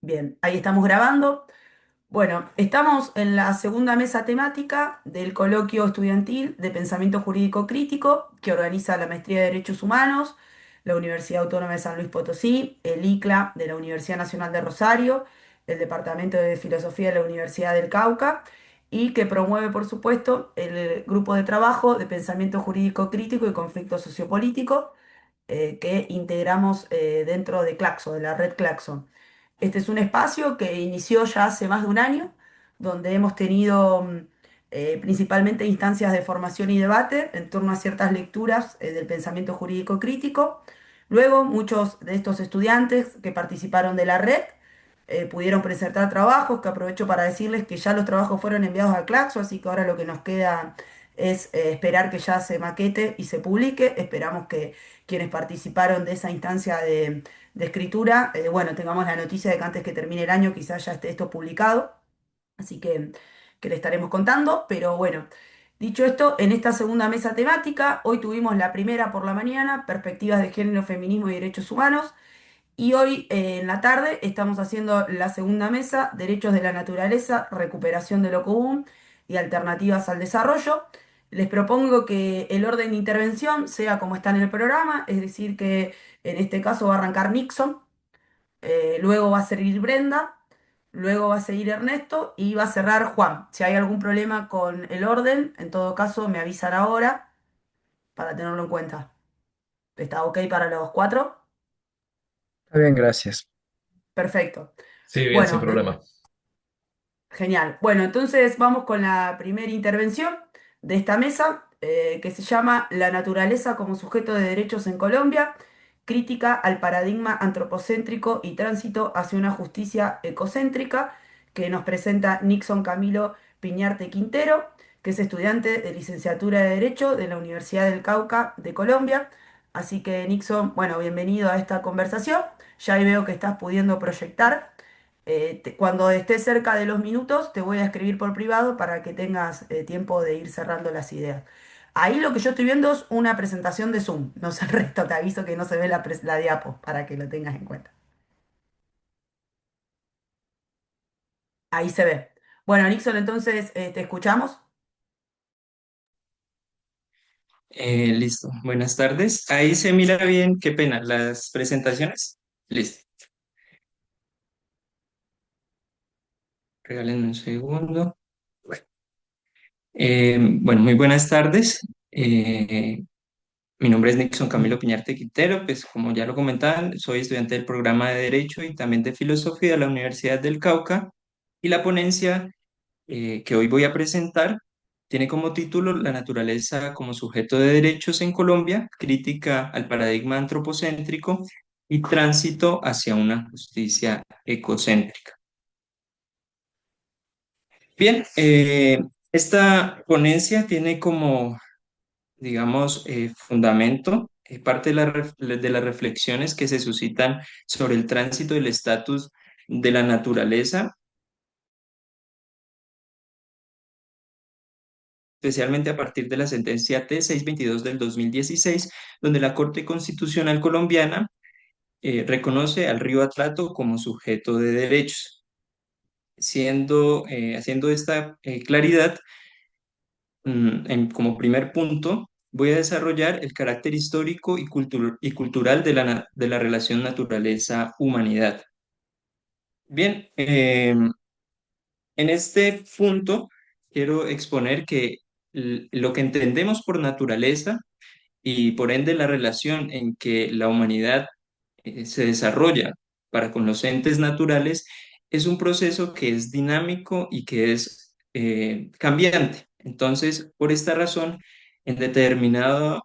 Bien, ahí estamos grabando. Bueno, estamos en la segunda mesa temática del coloquio estudiantil de pensamiento jurídico crítico que organiza la Maestría de Derechos Humanos, la Universidad Autónoma de San Luis Potosí, el ICLA de la Universidad Nacional de Rosario, el Departamento de Filosofía de la Universidad del Cauca y que promueve, por supuesto, el grupo de trabajo de pensamiento jurídico crítico y conflicto sociopolítico que integramos dentro de Claxo, de la red Claxo. Este es un espacio que inició ya hace más de un año, donde hemos tenido principalmente instancias de formación y debate en torno a ciertas lecturas del pensamiento jurídico crítico. Luego, muchos de estos estudiantes que participaron de la red pudieron presentar trabajos, que aprovecho para decirles que ya los trabajos fueron enviados a Claxo, así que ahora lo que nos queda es esperar que ya se maquete y se publique. Esperamos que quienes participaron de esa instancia de escritura, bueno, tengamos la noticia de que antes que termine el año quizás ya esté esto publicado, así que le estaremos contando, pero bueno, dicho esto, en esta segunda mesa temática, hoy tuvimos la primera por la mañana, perspectivas de género, feminismo y derechos humanos, y hoy en la tarde estamos haciendo la segunda mesa, derechos de la naturaleza, recuperación de lo común y alternativas al desarrollo. Les propongo que el orden de intervención sea como está en el programa, es decir, que en este caso va a arrancar Nixon, luego va a seguir Brenda, luego va a seguir Ernesto y va a cerrar Juan. Si hay algún problema con el orden, en todo caso me avisan ahora para tenerlo en cuenta. ¿Está ok para los cuatro? Está bien, gracias. Perfecto. Sí, bien, sin Bueno, problema. genial. Bueno, entonces vamos con la primera intervención de esta mesa, que se llama La naturaleza como sujeto de derechos en Colombia, crítica al paradigma antropocéntrico y tránsito hacia una justicia ecocéntrica, que nos presenta Nixon Camilo Piñarte Quintero, que es estudiante de licenciatura de Derecho de la Universidad del Cauca de Colombia. Así que Nixon, bueno, bienvenido a esta conversación. Ya ahí veo que estás pudiendo proyectar. Cuando estés cerca de los minutos, te voy a escribir por privado para que tengas tiempo de ir cerrando las ideas. Ahí lo que yo estoy viendo es una presentación de Zoom. No sé el resto, te aviso que no se ve la diapo para que lo tengas en cuenta. Ahí se ve. Bueno, Nixon, entonces te escuchamos. Listo, buenas tardes. Ahí se mira bien, qué pena, las presentaciones. Listo, regálenme un segundo. Bueno, muy buenas tardes. Mi nombre es Nixon Camilo Piñarte Quintero, pues como ya lo comentaban, soy estudiante del programa de Derecho y también de Filosofía de la Universidad del Cauca y la ponencia que hoy voy a presentar tiene como título La naturaleza como sujeto de derechos en Colombia, crítica al paradigma antropocéntrico y tránsito hacia una justicia ecocéntrica. Bien, esta ponencia tiene como, digamos, fundamento parte de las reflexiones que se suscitan sobre el tránsito del estatus de la naturaleza, especialmente a partir de la sentencia T-622 del 2016, donde la Corte Constitucional colombiana reconoce al río Atrato como sujeto de derechos. Haciendo esta claridad, como primer punto, voy a desarrollar el carácter histórico y cultural de de la relación naturaleza-humanidad. Bien, en este punto quiero exponer que lo que entendemos por naturaleza y por ende la relación en que la humanidad se desarrolla para con los entes naturales es un proceso que es dinámico y que es cambiante. Entonces, por esta razón, en determinada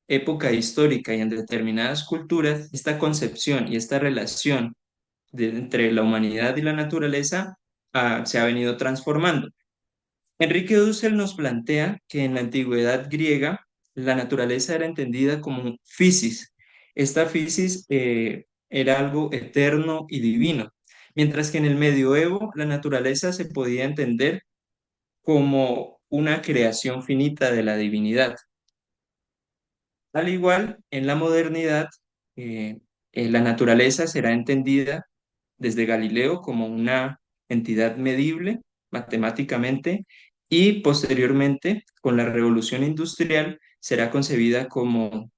época histórica y en determinadas culturas, esta concepción y esta relación entre la humanidad y la naturaleza se ha venido transformando. Enrique Dussel nos plantea que en la antigüedad griega la naturaleza era entendida como physis. Esta physis era algo eterno y divino, mientras que en el medioevo la naturaleza se podía entender como una creación finita de la divinidad. Al igual, en la modernidad, la naturaleza será entendida desde Galileo como una entidad medible matemáticamente y posteriormente con la revolución industrial será concebida como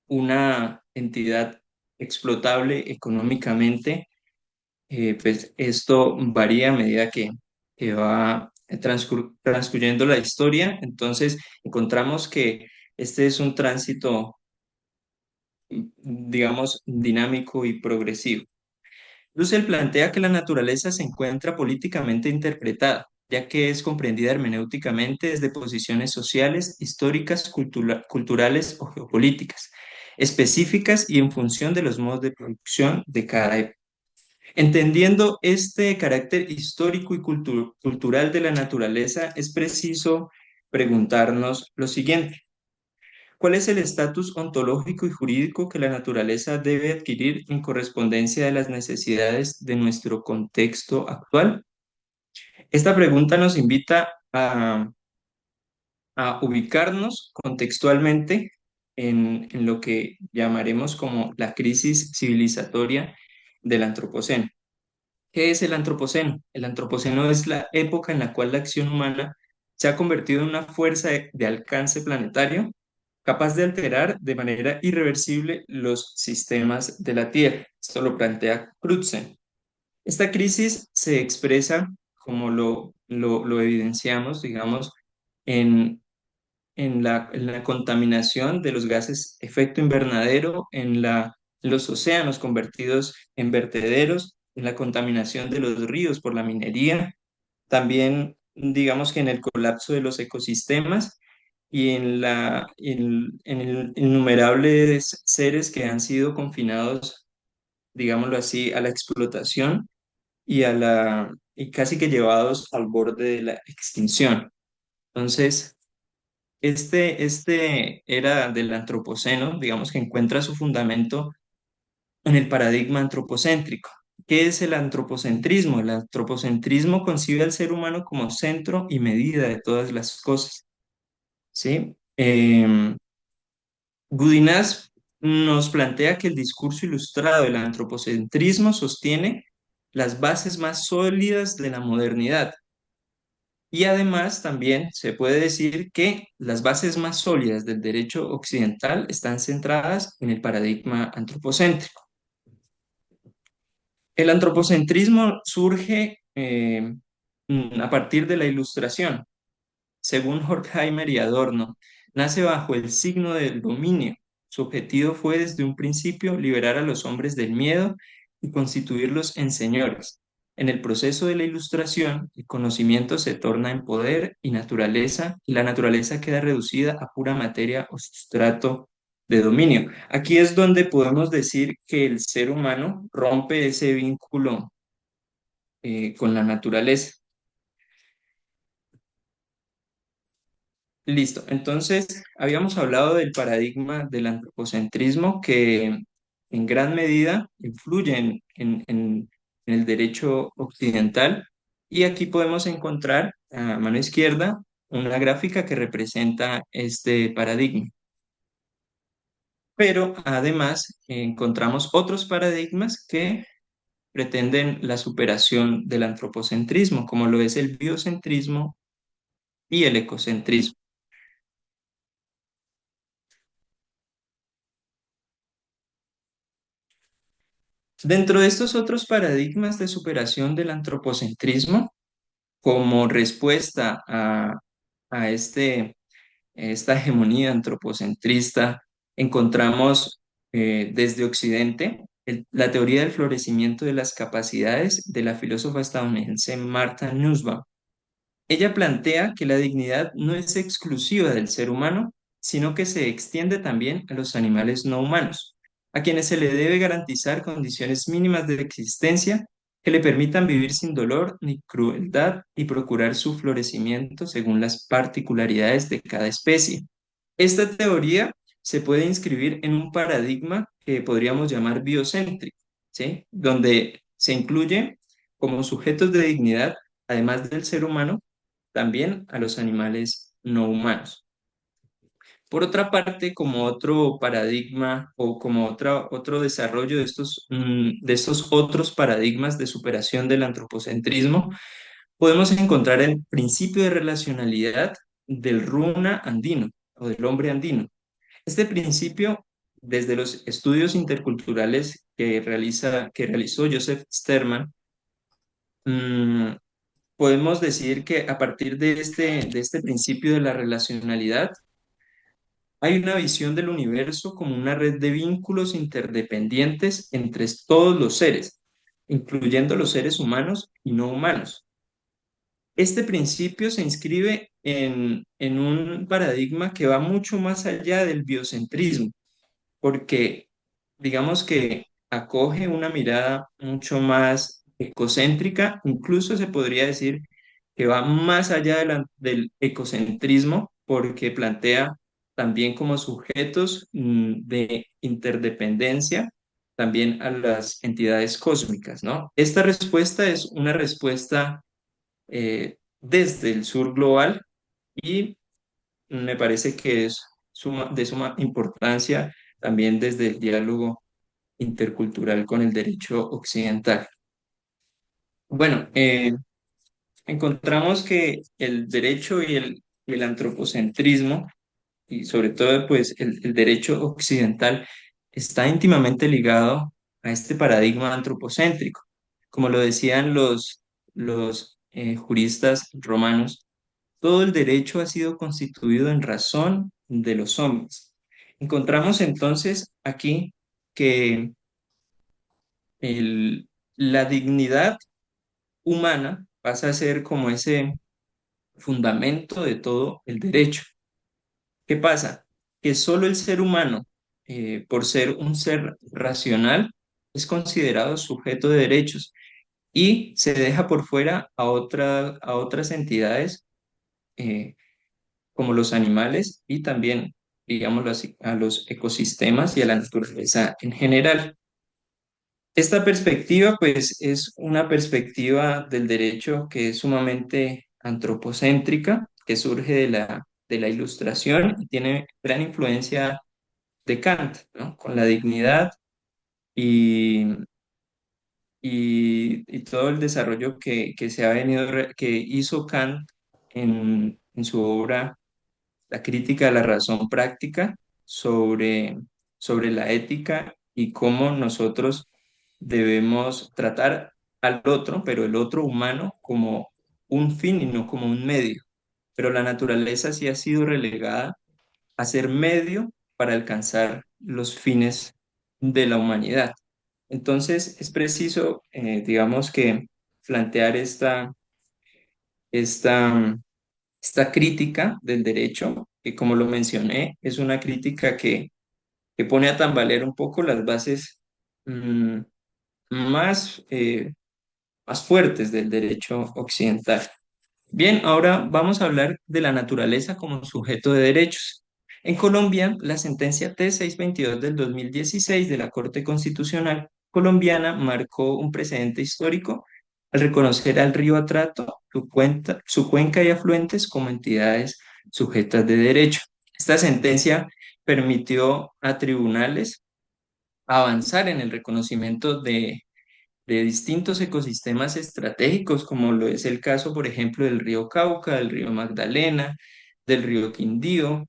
una entidad explotable económicamente. Pues esto varía a medida que va transcurriendo la historia. Entonces encontramos que este es un tránsito, digamos, dinámico y progresivo. Russell plantea que la naturaleza se encuentra políticamente interpretada, ya que es comprendida hermenéuticamente desde posiciones sociales, históricas, culturales o geopolíticas, específicas y en función de los modos de producción de cada época. Entendiendo este carácter histórico y cultural de la naturaleza, es preciso preguntarnos lo siguiente. ¿Cuál es el estatus ontológico y jurídico que la naturaleza debe adquirir en correspondencia de las necesidades de nuestro contexto actual? Esta pregunta nos invita a ubicarnos contextualmente en lo que llamaremos como la crisis civilizatoria del Antropoceno. ¿Qué es el Antropoceno? El Antropoceno es la época en la cual la acción humana se ha convertido en una fuerza de alcance planetario capaz de alterar de manera irreversible los sistemas de la Tierra. Esto lo plantea Crutzen. Esta crisis se expresa, como lo evidenciamos, digamos, en, en la contaminación de los gases efecto invernadero, en los océanos convertidos en vertederos, en la contaminación de los ríos por la minería, también digamos que en el colapso de los ecosistemas y en innumerables seres que han sido confinados, digámoslo así, a la explotación y casi que llevados al borde de la extinción. Entonces, este era del antropoceno, digamos que encuentra su fundamento en el paradigma antropocéntrico. ¿Qué es el antropocentrismo? El antropocentrismo concibe al ser humano como centro y medida de todas las cosas, ¿sí? Gudinaz nos plantea que el discurso ilustrado del antropocentrismo sostiene las bases más sólidas de la modernidad. Y además también se puede decir que las bases más sólidas del derecho occidental están centradas en el paradigma antropocéntrico. El antropocentrismo surge a partir de la Ilustración. Según Horkheimer y Adorno, nace bajo el signo del dominio. Su objetivo fue desde un principio liberar a los hombres del miedo y constituirlos en señores. En el proceso de la Ilustración, el conocimiento se torna en poder y naturaleza, y la naturaleza queda reducida a pura materia o sustrato de dominio. Aquí es donde podemos decir que el ser humano rompe ese vínculo con la naturaleza. Listo. Entonces, habíamos hablado del paradigma del antropocentrismo que en gran medida influye en el derecho occidental y aquí podemos encontrar a mano izquierda una gráfica que representa este paradigma. Pero además encontramos otros paradigmas que pretenden la superación del antropocentrismo, como lo es el biocentrismo y el ecocentrismo. Dentro de estos otros paradigmas de superación del antropocentrismo, como respuesta a esta hegemonía antropocentrista, encontramos desde Occidente la teoría del florecimiento de las capacidades de la filósofa estadounidense Martha Nussbaum. Ella plantea que la dignidad no es exclusiva del ser humano, sino que se extiende también a los animales no humanos, a quienes se le debe garantizar condiciones mínimas de existencia que le permitan vivir sin dolor ni crueldad y procurar su florecimiento según las particularidades de cada especie. Esta teoría se puede inscribir en un paradigma que podríamos llamar biocéntrico, ¿sí? Donde se incluye como sujetos de dignidad, además del ser humano, también a los animales no humanos. Por otra parte, como otro paradigma o como otro desarrollo de estos otros paradigmas de superación del antropocentrismo, podemos encontrar el principio de relacionalidad del runa andino o del hombre andino. Este principio, desde los estudios interculturales que realizó Joseph Sterman, mm, podemos decir que a partir de este principio de la relacionalidad, hay una visión del universo como una red de vínculos interdependientes entre todos los seres, incluyendo los seres humanos y no humanos. Este principio se inscribe en un paradigma que va mucho más allá del biocentrismo, porque digamos que acoge una mirada mucho más ecocéntrica, incluso se podría decir que va más allá del ecocentrismo, porque plantea también como sujetos de interdependencia también a las entidades cósmicas, ¿no? Esta respuesta es una respuesta desde el sur global y me parece que es de suma importancia también desde el diálogo intercultural con el derecho occidental. Bueno, encontramos que el derecho y el antropocentrismo, y sobre todo pues el derecho occidental, está íntimamente ligado a este paradigma antropocéntrico. Como lo decían los juristas romanos, todo el derecho ha sido constituido en razón de los hombres. Encontramos entonces aquí que la dignidad humana pasa a ser como ese fundamento de todo el derecho. ¿Qué pasa? Que solo el ser humano, por ser un ser racional, es considerado sujeto de derechos y se deja por fuera a otras entidades eh, como los animales y también, digámoslo así, a los ecosistemas y a la naturaleza en general. Esta perspectiva, pues, es una perspectiva del derecho que es sumamente antropocéntrica, que surge de la Ilustración y tiene gran influencia de Kant, ¿no? Con la dignidad y, y todo el desarrollo que se ha venido, que hizo Kant en su obra La crítica de la razón práctica sobre la ética y cómo nosotros debemos tratar al otro, pero el otro humano como un fin y no como un medio. Pero la naturaleza sí ha sido relegada a ser medio para alcanzar los fines de la humanidad. Entonces es preciso, digamos que plantear esta, esta crítica del derecho, que como lo mencioné, es una crítica que pone a tambalear un poco las bases mm, más, más fuertes del derecho occidental. Bien, ahora vamos a hablar de la naturaleza como sujeto de derechos. En Colombia, la sentencia T-622 del 2016 de la Corte Constitucional colombiana marcó un precedente histórico al reconocer al río Atrato, su cuenca y afluentes como entidades sujetas de derecho. Esta sentencia permitió a tribunales avanzar en el reconocimiento de distintos ecosistemas estratégicos, como lo es el caso, por ejemplo, del río Cauca, del río Magdalena, del río Quindío,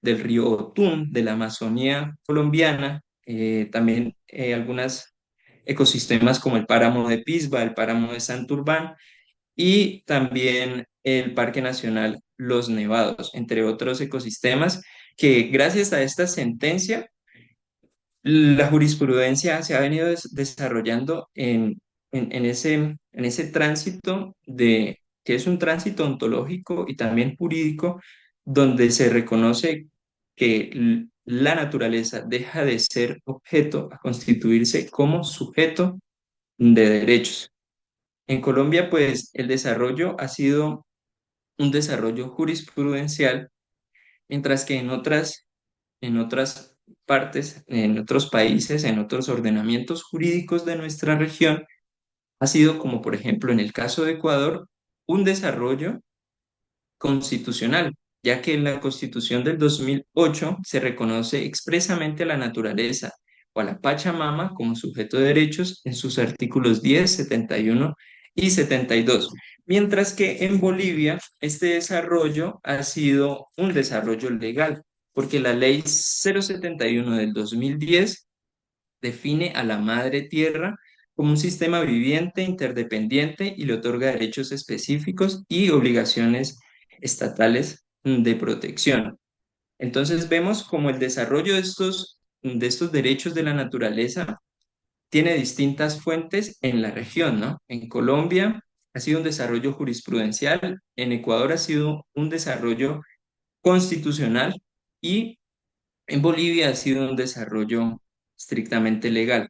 del río Otún, de la Amazonía colombiana, también algunos ecosistemas como el páramo de Pisba, el páramo de Santurbán y también el Parque Nacional Los Nevados, entre otros ecosistemas que gracias a esta sentencia la jurisprudencia se ha venido desarrollando en ese tránsito que es un tránsito ontológico y también jurídico, donde se reconoce que la naturaleza deja de ser objeto a constituirse como sujeto de derechos. En Colombia, pues, el desarrollo ha sido un desarrollo jurisprudencial, mientras que en otras partes, en otros países, en otros ordenamientos jurídicos de nuestra región, ha sido como por ejemplo en el caso de Ecuador, un desarrollo constitucional. ya que en la Constitución del 2008 se reconoce expresamente a la naturaleza o a la Pachamama como sujeto de derechos en sus artículos 10, 71 y 72. Mientras que en Bolivia este desarrollo ha sido un desarrollo legal, porque la ley 071 del 2010 define a la madre tierra como un sistema viviente, interdependiente y le otorga derechos específicos y obligaciones estatales de protección. Entonces vemos como el desarrollo de estos derechos de la naturaleza tiene distintas fuentes en la región, ¿no? En Colombia ha sido un desarrollo jurisprudencial, en Ecuador ha sido un desarrollo constitucional y en Bolivia ha sido un desarrollo estrictamente legal.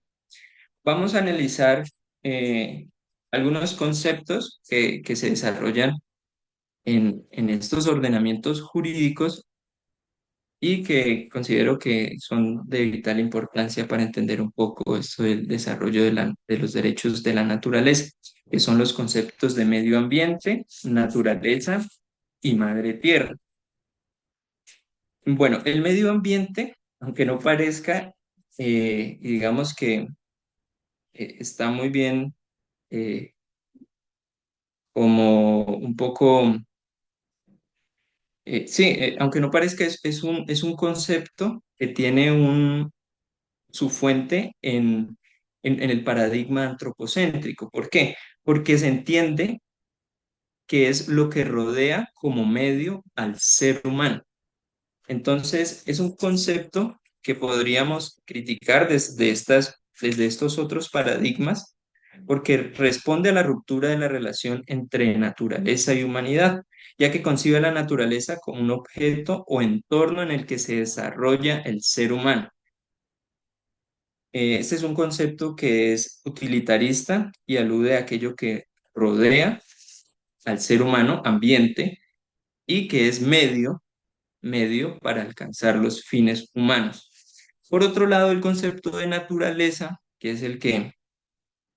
Vamos a analizar eh, algunos conceptos que se desarrollan en estos ordenamientos jurídicos y que considero que son de vital importancia para entender un poco esto del desarrollo de los derechos de la naturaleza, que son los conceptos de medio ambiente, naturaleza y madre tierra. Bueno, el medio ambiente, aunque no parezca, y digamos que está muy bien, eh, como un poco, sí, aunque no parezca, es un concepto que tiene su fuente en el paradigma antropocéntrico. ¿Por qué? Porque se entiende que es lo que rodea como medio al ser humano. Entonces, es un concepto que podríamos criticar desde estos otros paradigmas, porque responde a la ruptura de la relación entre naturaleza y humanidad, ya que concibe a la naturaleza como un objeto o entorno en el que se desarrolla el ser humano. Este es un concepto que es utilitarista y alude a aquello que rodea al ser humano, ambiente, y que es medio para alcanzar los fines humanos. Por otro lado, el concepto de naturaleza, que es el que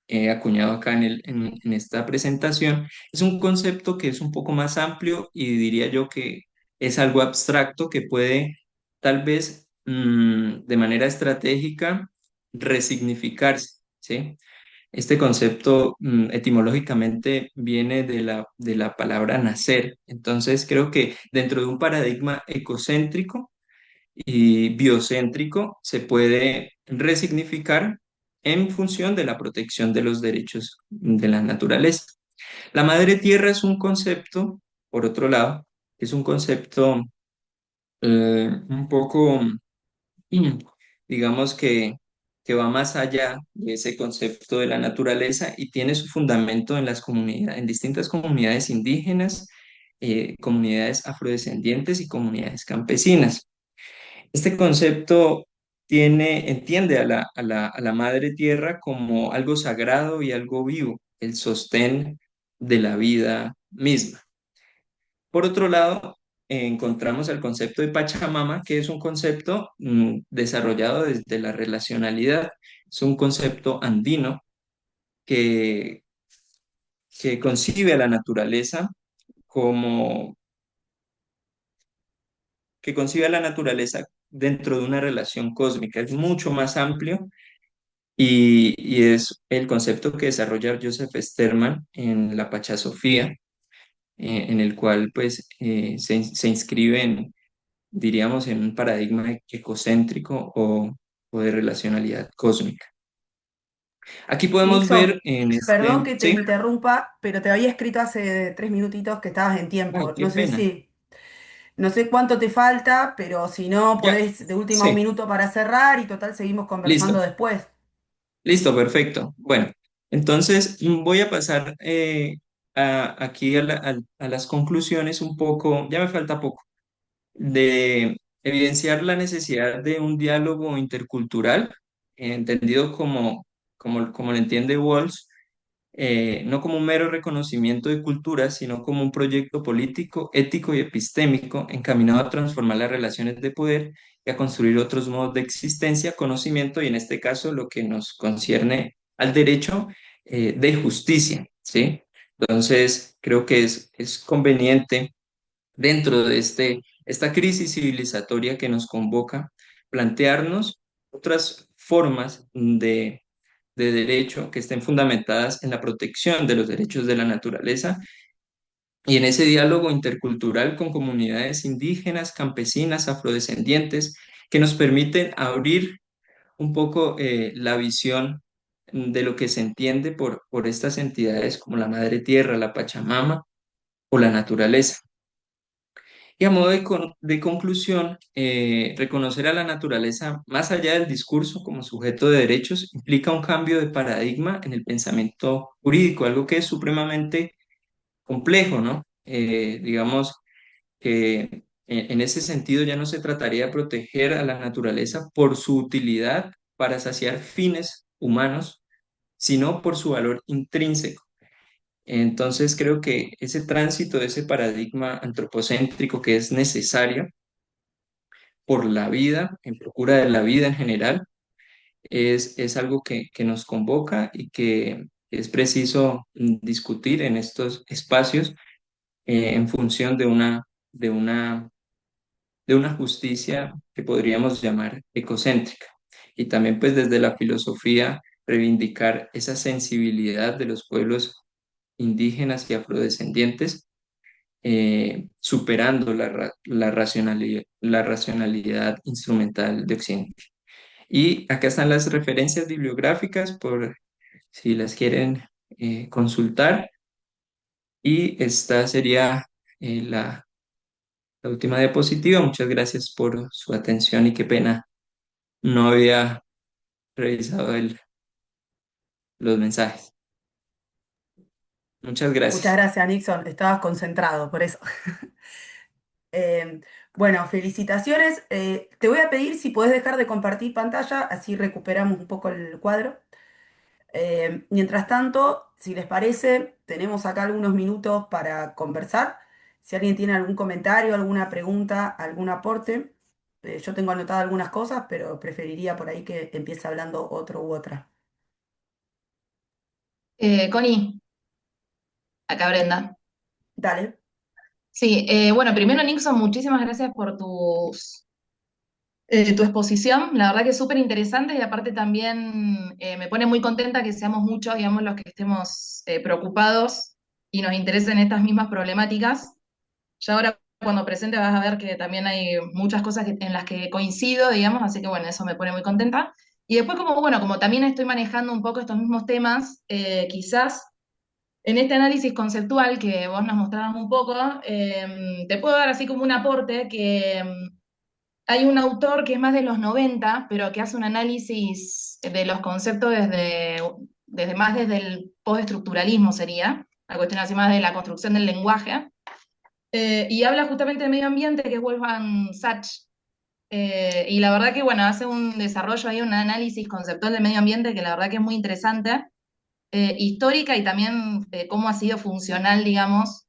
he acuñado acá en esta presentación, es un concepto que es un poco más amplio y diría yo que es algo abstracto que puede tal vez de manera estratégica resignificarse, ¿sí? Este concepto etimológicamente viene de la palabra nacer. Entonces creo que dentro de un paradigma ecocéntrico y biocéntrico se puede resignificar en función de la protección de los derechos de la naturaleza. La madre tierra es un concepto, por otro lado, es un concepto un poco Mm, digamos que va más allá de ese concepto de la naturaleza y tiene su fundamento en las comunidades, en distintas comunidades indígenas, comunidades afrodescendientes y comunidades campesinas. Este concepto entiende a a la madre tierra como algo sagrado y algo vivo, el sostén de la vida misma. Por otro lado, encontramos el concepto de Pachamama, que es un concepto desarrollado desde la relacionalidad. Es un concepto andino que, que concibe a la naturaleza como, que concibe a la naturaleza dentro de una relación cósmica. Es mucho más amplio y es el concepto que desarrolla Joseph Sterman en la Pachasofía, en el cual pues se inscribe diríamos, en un paradigma ecocéntrico o de relacionalidad cósmica. Aquí podemos ver Nico, en perdón este, que te sí, interrumpa, pero te había escrito hace 3 minutitos que estabas en ay, tiempo. qué pena. No sé cuánto te falta, pero si no, Ya, podés de última un sí, minuto para cerrar y total seguimos conversando listo, después. listo, perfecto. Bueno, entonces voy a pasar aquí a las conclusiones un poco, ya me falta poco, de evidenciar la necesidad de un diálogo intercultural, entendido como lo entiende Walsh, no como un mero reconocimiento de cultura, sino como un proyecto político, ético y epistémico encaminado a transformar las relaciones de poder y a construir otros modos de existencia, conocimiento y en este caso lo que nos concierne al derecho de justicia, ¿sí? Entonces, creo que es conveniente dentro de esta crisis civilizatoria que nos convoca, plantearnos otras formas de derecho que estén fundamentadas en la protección de los derechos de la naturaleza y en ese diálogo intercultural con comunidades indígenas, campesinas, afrodescendientes, que nos permiten abrir un poco la visión de lo que se entiende por estas entidades como la Madre Tierra, la Pachamama o la naturaleza. Y a modo de conclusión, reconocer a la naturaleza más allá del discurso como sujeto de derechos implica un cambio de paradigma en el pensamiento jurídico, algo que es supremamente complejo, ¿no? Digamos que en ese sentido ya no se trataría de proteger a la naturaleza por su utilidad para saciar fines humanos, sino por su valor intrínseco. Entonces creo que ese tránsito de ese paradigma antropocéntrico que es necesario por la vida, en procura de la vida en general, es algo que nos convoca y que es preciso discutir en estos espacios en función de una, de una justicia que podríamos llamar ecocéntrica. Y también pues desde la filosofía reivindicar esa sensibilidad de los pueblos indígenas y afrodescendientes, superando la racionalidad instrumental de Occidente. Y acá están las referencias bibliográficas por si las quieren consultar. Y esta sería la última diapositiva. Muchas gracias por su atención y qué pena, no había revisado los mensajes. Muchas Muchas gracias. gracias, Nixon. Estabas concentrado, por eso. Eh, bueno, felicitaciones. Te voy a pedir si podés dejar de compartir pantalla, así recuperamos un poco el cuadro. Mientras tanto, si les parece, tenemos acá algunos minutos para conversar. Si alguien tiene algún comentario, alguna pregunta, algún aporte, yo tengo anotadas algunas cosas, pero preferiría por ahí que empiece hablando otro u otra. Connie, acá Brenda. Dale. Sí, bueno, primero Nixon, muchísimas gracias por tu exposición. La verdad que es súper interesante y aparte también me pone muy contenta que seamos muchos, digamos, los que estemos preocupados y nos interesen estas mismas problemáticas. Ya ahora cuando presente vas a ver que también hay muchas cosas en las que coincido, digamos, así que bueno, eso me pone muy contenta. Y después como, bueno, como también estoy manejando un poco estos mismos temas, quizás en este análisis conceptual que vos nos mostrabas un poco, te puedo dar así como un aporte que hay un autor que es más de los 90 pero que hace un análisis de los conceptos desde el postestructuralismo sería, la cuestión así más de la construcción del lenguaje, y habla justamente del medio ambiente, que es Wolfgang Sachs, y la verdad que, bueno, hace un desarrollo ahí, un análisis conceptual del medio ambiente que la verdad que es muy interesante, histórica y también cómo ha sido funcional, digamos,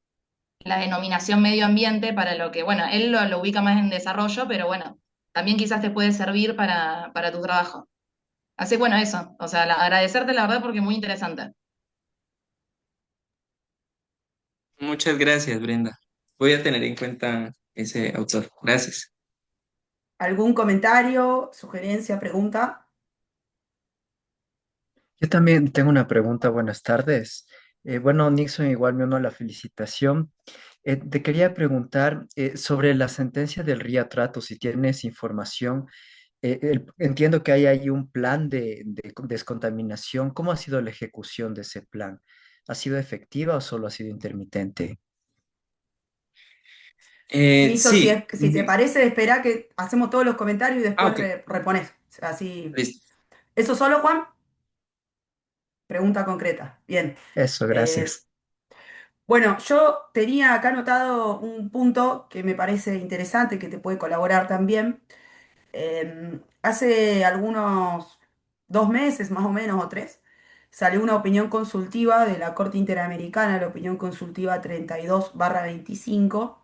la denominación medio ambiente para lo que, bueno, él lo ubica más en desarrollo, pero bueno, también quizás te puede servir para tu trabajo. Así que bueno, eso, o sea, agradecerte la verdad porque es muy interesante. Muchas gracias, Brenda. Voy a tener en cuenta ese autor. Gracias. ¿Algún comentario, sugerencia, pregunta? Yo también tengo una pregunta. Buenas tardes. Bueno, Nixon, igual me uno a la felicitación. Te quería preguntar sobre la sentencia del Ría Trato, si tienes información. Entiendo que hay ahí un plan de descontaminación. ¿Cómo ha sido la ejecución de ese plan? ¿Ha sido efectiva o solo ha sido intermitente? Nixon, Sí, si te parece, espera que hacemos todos los comentarios y después ok, reponés. Así. listo. ¿Eso solo, Juan? Pregunta concreta. Bien. Eso, Eh, gracias. bueno, yo tenía acá anotado un punto que me parece interesante, que te puede colaborar también. Hace algunos 2 meses, más o menos, o 3, salió una opinión consultiva de la Corte Interamericana, la opinión consultiva 32/25,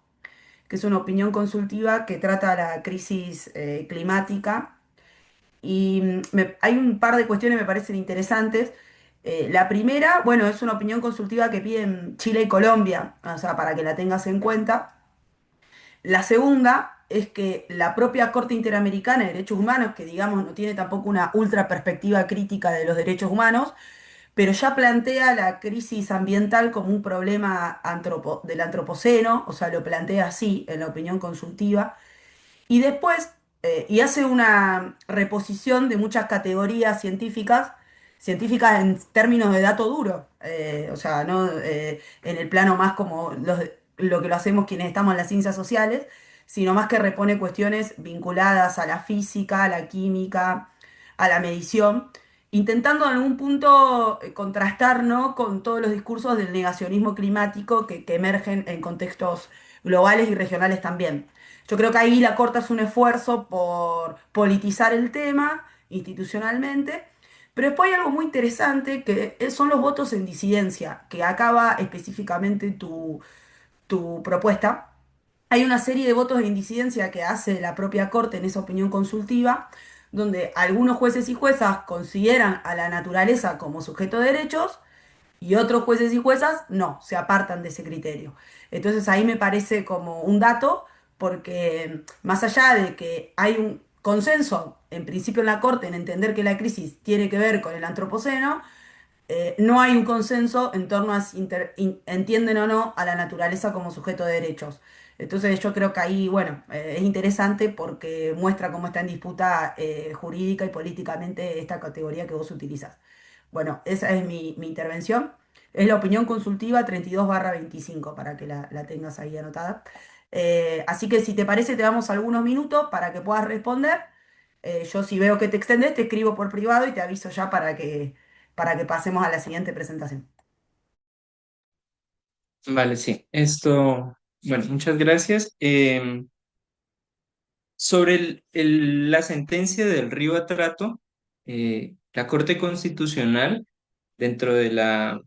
que es una opinión consultiva que trata la crisis climática. Y hay un par de cuestiones que me parecen interesantes. La primera, bueno, es una opinión consultiva que piden Chile y Colombia, o sea, para que la tengas en cuenta. La segunda es que la propia Corte Interamericana de Derechos Humanos, que digamos no tiene tampoco una ultra perspectiva crítica de los derechos humanos, pero ya plantea la crisis ambiental como un problema del antropoceno, o sea, lo plantea así en la opinión consultiva, y después, y hace una reposición de muchas categorías científicas, científicas en términos de dato duro, o sea, no en el plano más como lo que lo hacemos quienes estamos en las ciencias sociales, sino más que repone cuestiones vinculadas a la física, a la química, a la medición, intentando en algún punto contrastar, ¿no?, con todos los discursos del negacionismo climático que emergen en contextos globales y regionales también. Yo creo que ahí la Corte hace un esfuerzo por politizar el tema institucionalmente, pero después hay algo muy interesante que son los votos en disidencia, que acaba específicamente tu propuesta. Hay una serie de votos en disidencia que hace la propia Corte en esa opinión consultiva, donde algunos jueces y juezas consideran a la naturaleza como sujeto de derechos y otros jueces y juezas no, se apartan de ese criterio. Entonces ahí me parece como un dato, porque más allá de que hay un consenso en principio en la Corte en entender que la crisis tiene que ver con el antropoceno, no hay un consenso en torno a si entienden o no a la naturaleza como sujeto de derechos. Entonces yo creo que ahí, bueno, es interesante porque muestra cómo está en disputa jurídica y políticamente esta categoría que vos utilizas. Bueno, esa es mi intervención. Es la opinión consultiva 32/25 para que la tengas ahí anotada. Así que si te parece, te damos algunos minutos para que puedas responder. Yo si veo que te extendes, te escribo por privado y te aviso ya para que pasemos a la siguiente presentación. Vale, sí. Esto, bueno, muchas gracias. Sobre la sentencia del Río Atrato, la Corte Constitucional, dentro de la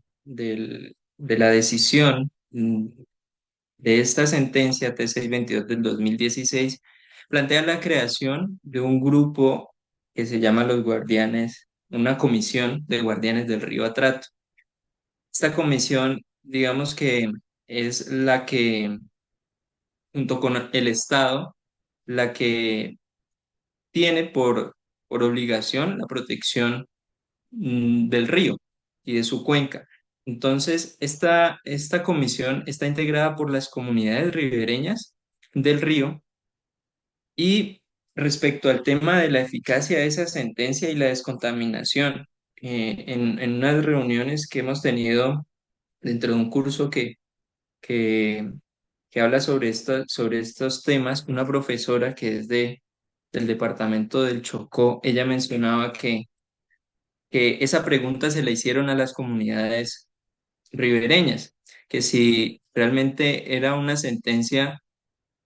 decisión de esta sentencia T622 del 2016, plantea la creación de un grupo que se llama los Guardianes, una comisión de guardianes del Río Atrato. Esta comisión, digamos que es la que, junto con el Estado, la que tiene por obligación la protección del río y de su cuenca. Entonces, esta comisión está integrada por las comunidades ribereñas del río y respecto al tema de la eficacia de esa sentencia y la descontaminación, en unas reuniones que hemos tenido dentro de un curso que, que habla sobre estos temas, una profesora que es del departamento del Chocó, ella mencionaba que esa pregunta se la hicieron a las comunidades ribereñas, que si realmente era una sentencia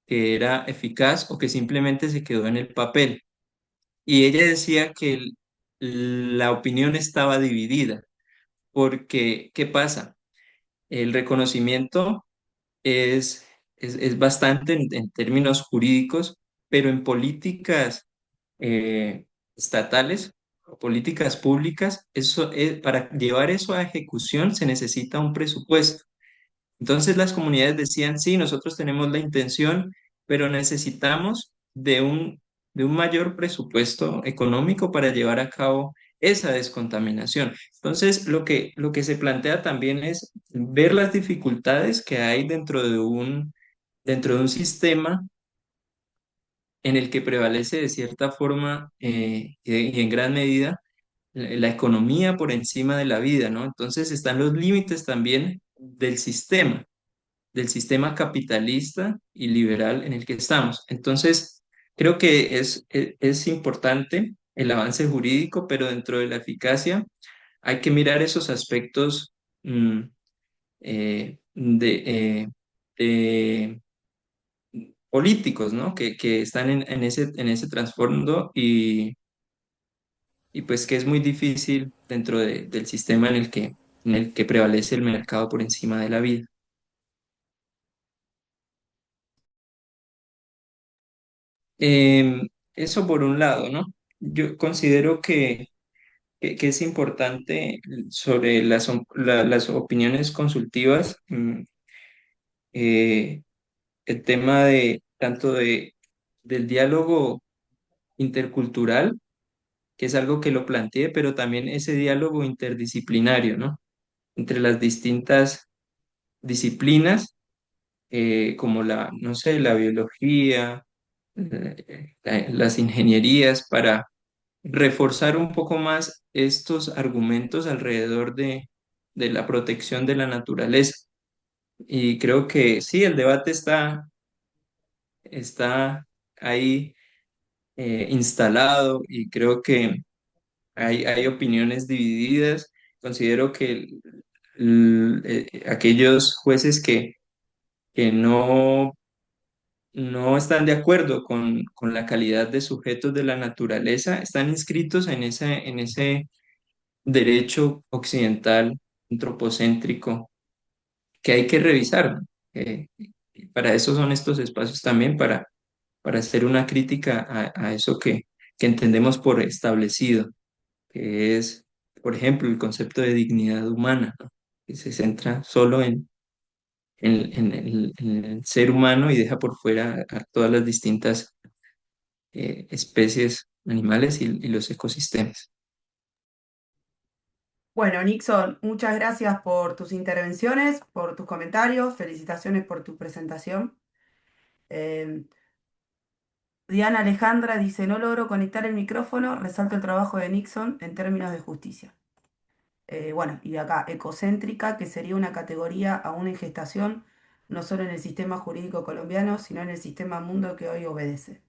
que era eficaz o que simplemente se quedó en el papel. Y ella decía que la opinión estaba dividida, porque ¿qué pasa? El reconocimiento es bastante en términos jurídicos, pero en políticas estatales o políticas públicas, para llevar eso a ejecución se necesita un presupuesto. Entonces las comunidades decían, sí, nosotros tenemos la intención, pero necesitamos de un mayor presupuesto económico para llevar a cabo esa descontaminación. Entonces, lo que se plantea también es ver las dificultades que hay dentro de un sistema en el que prevalece de cierta forma y en gran medida la economía por encima de la vida, ¿no? Entonces están los límites también del sistema capitalista y liberal en el que estamos. Entonces, creo que es importante el avance jurídico, pero dentro de la eficacia hay que mirar esos aspectos mm, de políticos, ¿no? Que están en ese trasfondo y pues que es muy difícil dentro del sistema en el que prevalece el mercado por encima de la vida. Eso por un lado, ¿no? Yo considero que es importante sobre las opiniones consultivas, el tema tanto del diálogo intercultural, que es algo que lo planteé, pero también ese diálogo interdisciplinario, ¿no? Entre las distintas disciplinas, como no sé, la biología, las ingenierías, para reforzar un poco más estos argumentos alrededor de la protección de la naturaleza. Y creo que sí, el debate está ahí instalado y creo que hay opiniones divididas. Considero que aquellos jueces que no están de acuerdo con la calidad de sujetos de la naturaleza están inscritos en ese derecho occidental antropocéntrico que hay que revisar, ¿no? Y para eso son estos espacios también, para hacer una crítica a eso que entendemos por establecido, que es, por ejemplo, el concepto de dignidad humana, ¿no? Que se centra solo en el ser humano y deja por fuera a todas las distintas especies animales y los ecosistemas. Bueno, Nixon, muchas gracias por tus intervenciones, por tus comentarios, felicitaciones por tu presentación. Eh, Diana Alejandra dice, no logro conectar el micrófono, resalto el trabajo de Nixon en términos de justicia. Bueno, y acá, ecocéntrica, que sería una categoría aún en gestación, no solo en el sistema jurídico colombiano, sino en el sistema mundo que hoy obedece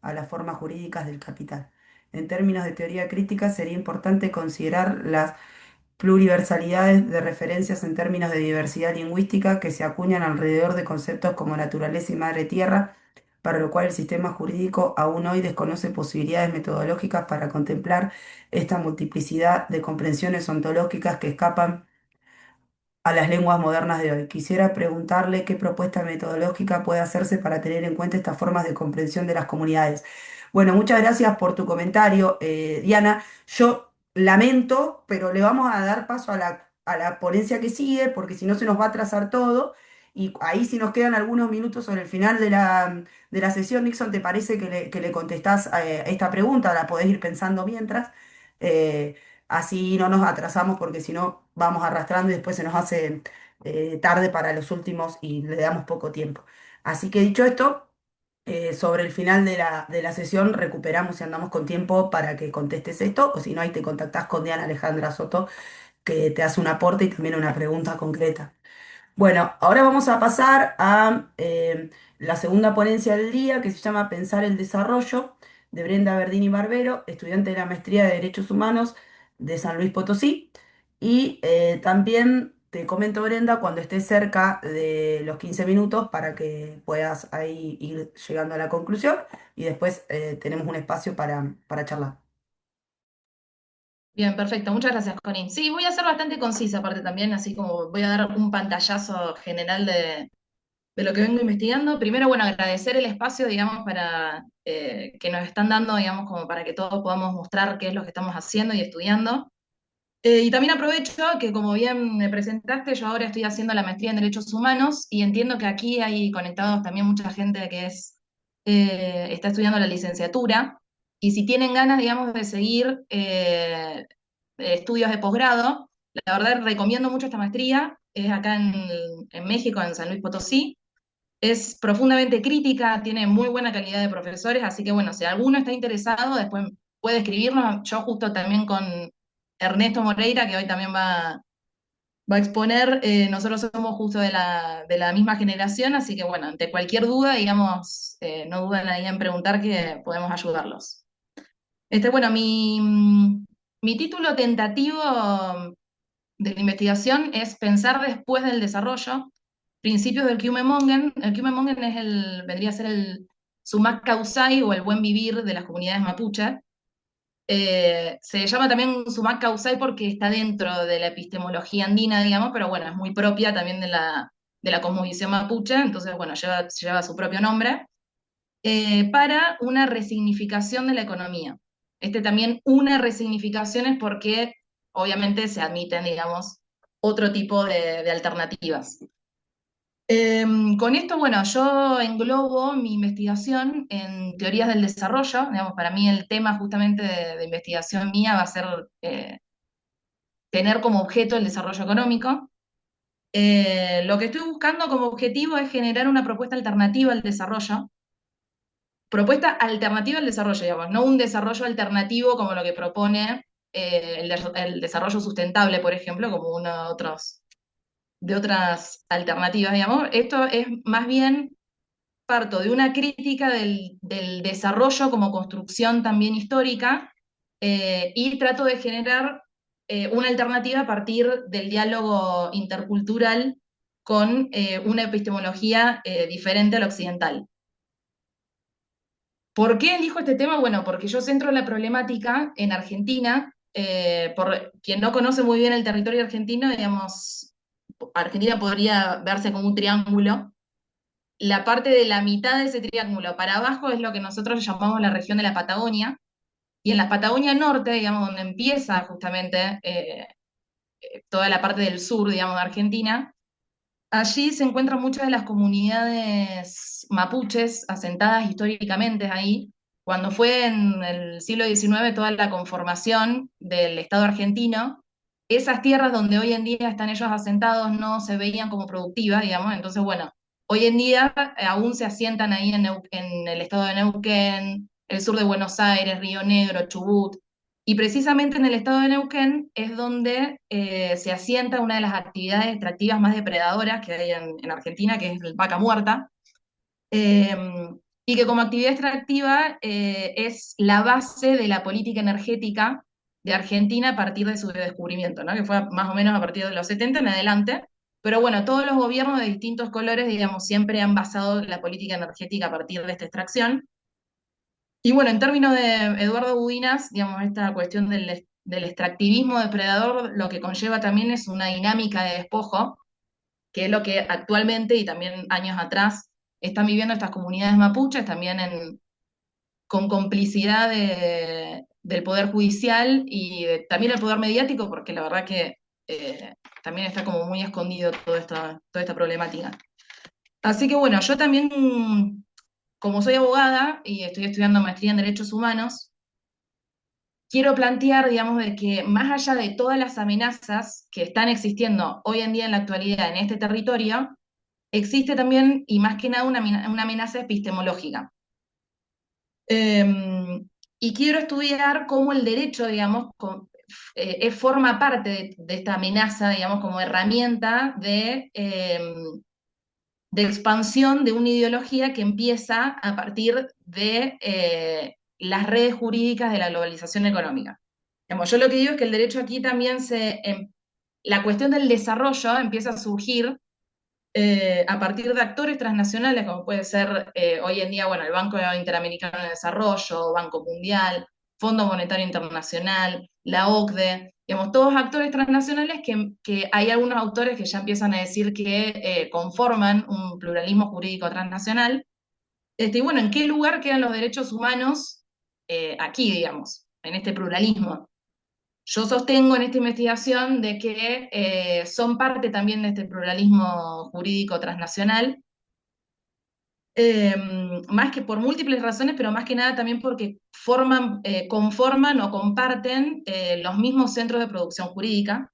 a las formas jurídicas del capital. En términos de teoría crítica, sería importante considerar las pluriversalidades de referencias en términos de diversidad lingüística que se acuñan alrededor de conceptos como naturaleza y madre tierra, para lo cual el sistema jurídico aún hoy desconoce posibilidades metodológicas para contemplar esta multiplicidad de comprensiones ontológicas que escapan a las lenguas modernas de hoy. Quisiera preguntarle qué propuesta metodológica puede hacerse para tener en cuenta estas formas de comprensión de las comunidades. Bueno, muchas gracias por tu comentario, Diana. Yo lamento, pero le vamos a dar paso a la ponencia que sigue, porque si no se nos va a atrasar todo. Y ahí si nos quedan algunos minutos sobre el final de la sesión, Nixon, ¿te parece que le contestás esta pregunta? La podés ir pensando mientras. Eh, Así no nos atrasamos porque si no vamos arrastrando y después se nos hace tarde para los últimos y le damos poco tiempo. Así que dicho esto, sobre el final de la sesión recuperamos y andamos con tiempo para que contestes esto, o si no, ahí te contactás con Diana Alejandra Soto, que te hace un aporte y también una pregunta concreta. Bueno, ahora vamos a pasar a la segunda ponencia del día, que se llama Pensar el Desarrollo, de Brenda Verdini Barbero, estudiante de la Maestría de Derechos Humanos de San Luis Potosí. Y también te comento, Brenda, cuando estés cerca de los 15 minutos para que puedas ahí ir llegando a la conclusión y después tenemos un espacio para charlar. Bien, perfecto. Muchas gracias, Corín. Sí, voy a ser bastante concisa aparte también, así como voy a dar un pantallazo general de lo que vengo investigando. Primero, bueno, agradecer el espacio, digamos, para que nos están dando, digamos, como para que todos podamos mostrar qué es lo que estamos haciendo y estudiando. Y también aprovecho que, como bien me presentaste, yo ahora estoy haciendo la maestría en Derechos Humanos y entiendo que aquí hay conectados también mucha gente que está estudiando la licenciatura. Y si tienen ganas, digamos, de seguir estudios de posgrado, la verdad recomiendo mucho esta maestría. Es acá en México, en San Luis Potosí. Es profundamente crítica, tiene muy buena calidad de profesores, así que bueno, si alguno está interesado, después puede escribirnos. Yo justo también con Ernesto Moreira, que hoy también va a exponer, nosotros somos justo de la misma generación, así que bueno, ante cualquier duda, digamos, no duden ahí en preguntar que podemos ayudarlos. Bueno, mi título tentativo de la investigación es Pensar después del desarrollo, principios del Mongen. El Mongen vendría a ser el sumac causai o el buen vivir de las comunidades mapuche. Se llama también sumac causai porque está dentro de la epistemología andina, digamos, pero bueno, es muy propia también de la cosmovisión mapuche, entonces bueno, lleva su propio nombre, para una resignificación de la economía. También una resignificación es porque obviamente se admiten, digamos, otro tipo de alternativas. Con esto, bueno, yo englobo mi investigación en teorías del desarrollo. Digamos, para mí el tema justamente de investigación mía va a ser tener como objeto el desarrollo económico. Lo que estoy buscando como objetivo es generar una propuesta alternativa al desarrollo, digamos, no un desarrollo alternativo como lo que propone el desarrollo sustentable, por ejemplo, como uno de otras alternativas, digamos. Esto es más bien parto de una crítica del desarrollo como construcción también histórica, y trato de generar una alternativa a partir del diálogo intercultural con una epistemología diferente a la occidental. ¿Por qué elijo este tema? Bueno, porque yo centro la problemática en Argentina. Por quien no conoce muy bien el territorio argentino, digamos, Argentina podría verse como un triángulo. La parte de la mitad de ese triángulo para abajo es lo que nosotros llamamos la región de la Patagonia, y en la Patagonia Norte, digamos, donde empieza justamente toda la parte del sur, digamos, de Argentina, allí se encuentran muchas de las comunidades mapuches asentadas históricamente ahí. Cuando fue en el siglo XIX toda la conformación del Estado argentino, esas tierras donde hoy en día están ellos asentados no se veían como productivas, digamos. Entonces, bueno, hoy en día aún se asientan ahí en el estado de Neuquén, el sur de Buenos Aires, Río Negro, Chubut. Y precisamente en el estado de Neuquén es donde se asienta una de las actividades extractivas más depredadoras que hay en Argentina, que es el vaca muerta, eh, y que como actividad extractiva es la base de la política energética de Argentina a partir de su descubrimiento, ¿no? Que fue más o menos a partir de los 70 en adelante. Pero bueno, todos los gobiernos de distintos colores, digamos, siempre han basado la política energética a partir de esta extracción. Y bueno, en términos de Eduardo Budinas, digamos, esta cuestión del extractivismo depredador, lo que conlleva también es una dinámica de despojo, que es lo que actualmente y también años atrás están viviendo estas comunidades mapuches, también con complicidad del Poder Judicial y también el Poder Mediático, porque la verdad que también está como muy escondido toda esta problemática. Así que bueno, yo también, como soy abogada y estoy estudiando maestría en Derechos Humanos, quiero plantear, digamos, de que más allá de todas las amenazas que están existiendo hoy en día en la actualidad en este territorio, existe también, y más que nada, una amenaza epistemológica. Y quiero estudiar cómo el derecho, digamos, forma parte de esta amenaza, digamos, como herramienta de expansión de una ideología que empieza a partir de las redes jurídicas de la globalización económica. Digamos, yo lo que digo es que el derecho aquí también la cuestión del desarrollo empieza a surgir a partir de actores transnacionales, como puede ser hoy en día, bueno, el Banco Interamericano de Desarrollo, Banco Mundial, Fondo Monetario Internacional, la OCDE, digamos, todos actores transnacionales que hay algunos autores que ya empiezan a decir que conforman un pluralismo jurídico transnacional. Y bueno, ¿en qué lugar quedan los derechos humanos aquí, digamos, en este pluralismo? Yo sostengo en esta investigación de que son parte también de este pluralismo jurídico transnacional, más que por múltiples razones, pero más que nada también porque conforman o comparten los mismos centros de producción jurídica.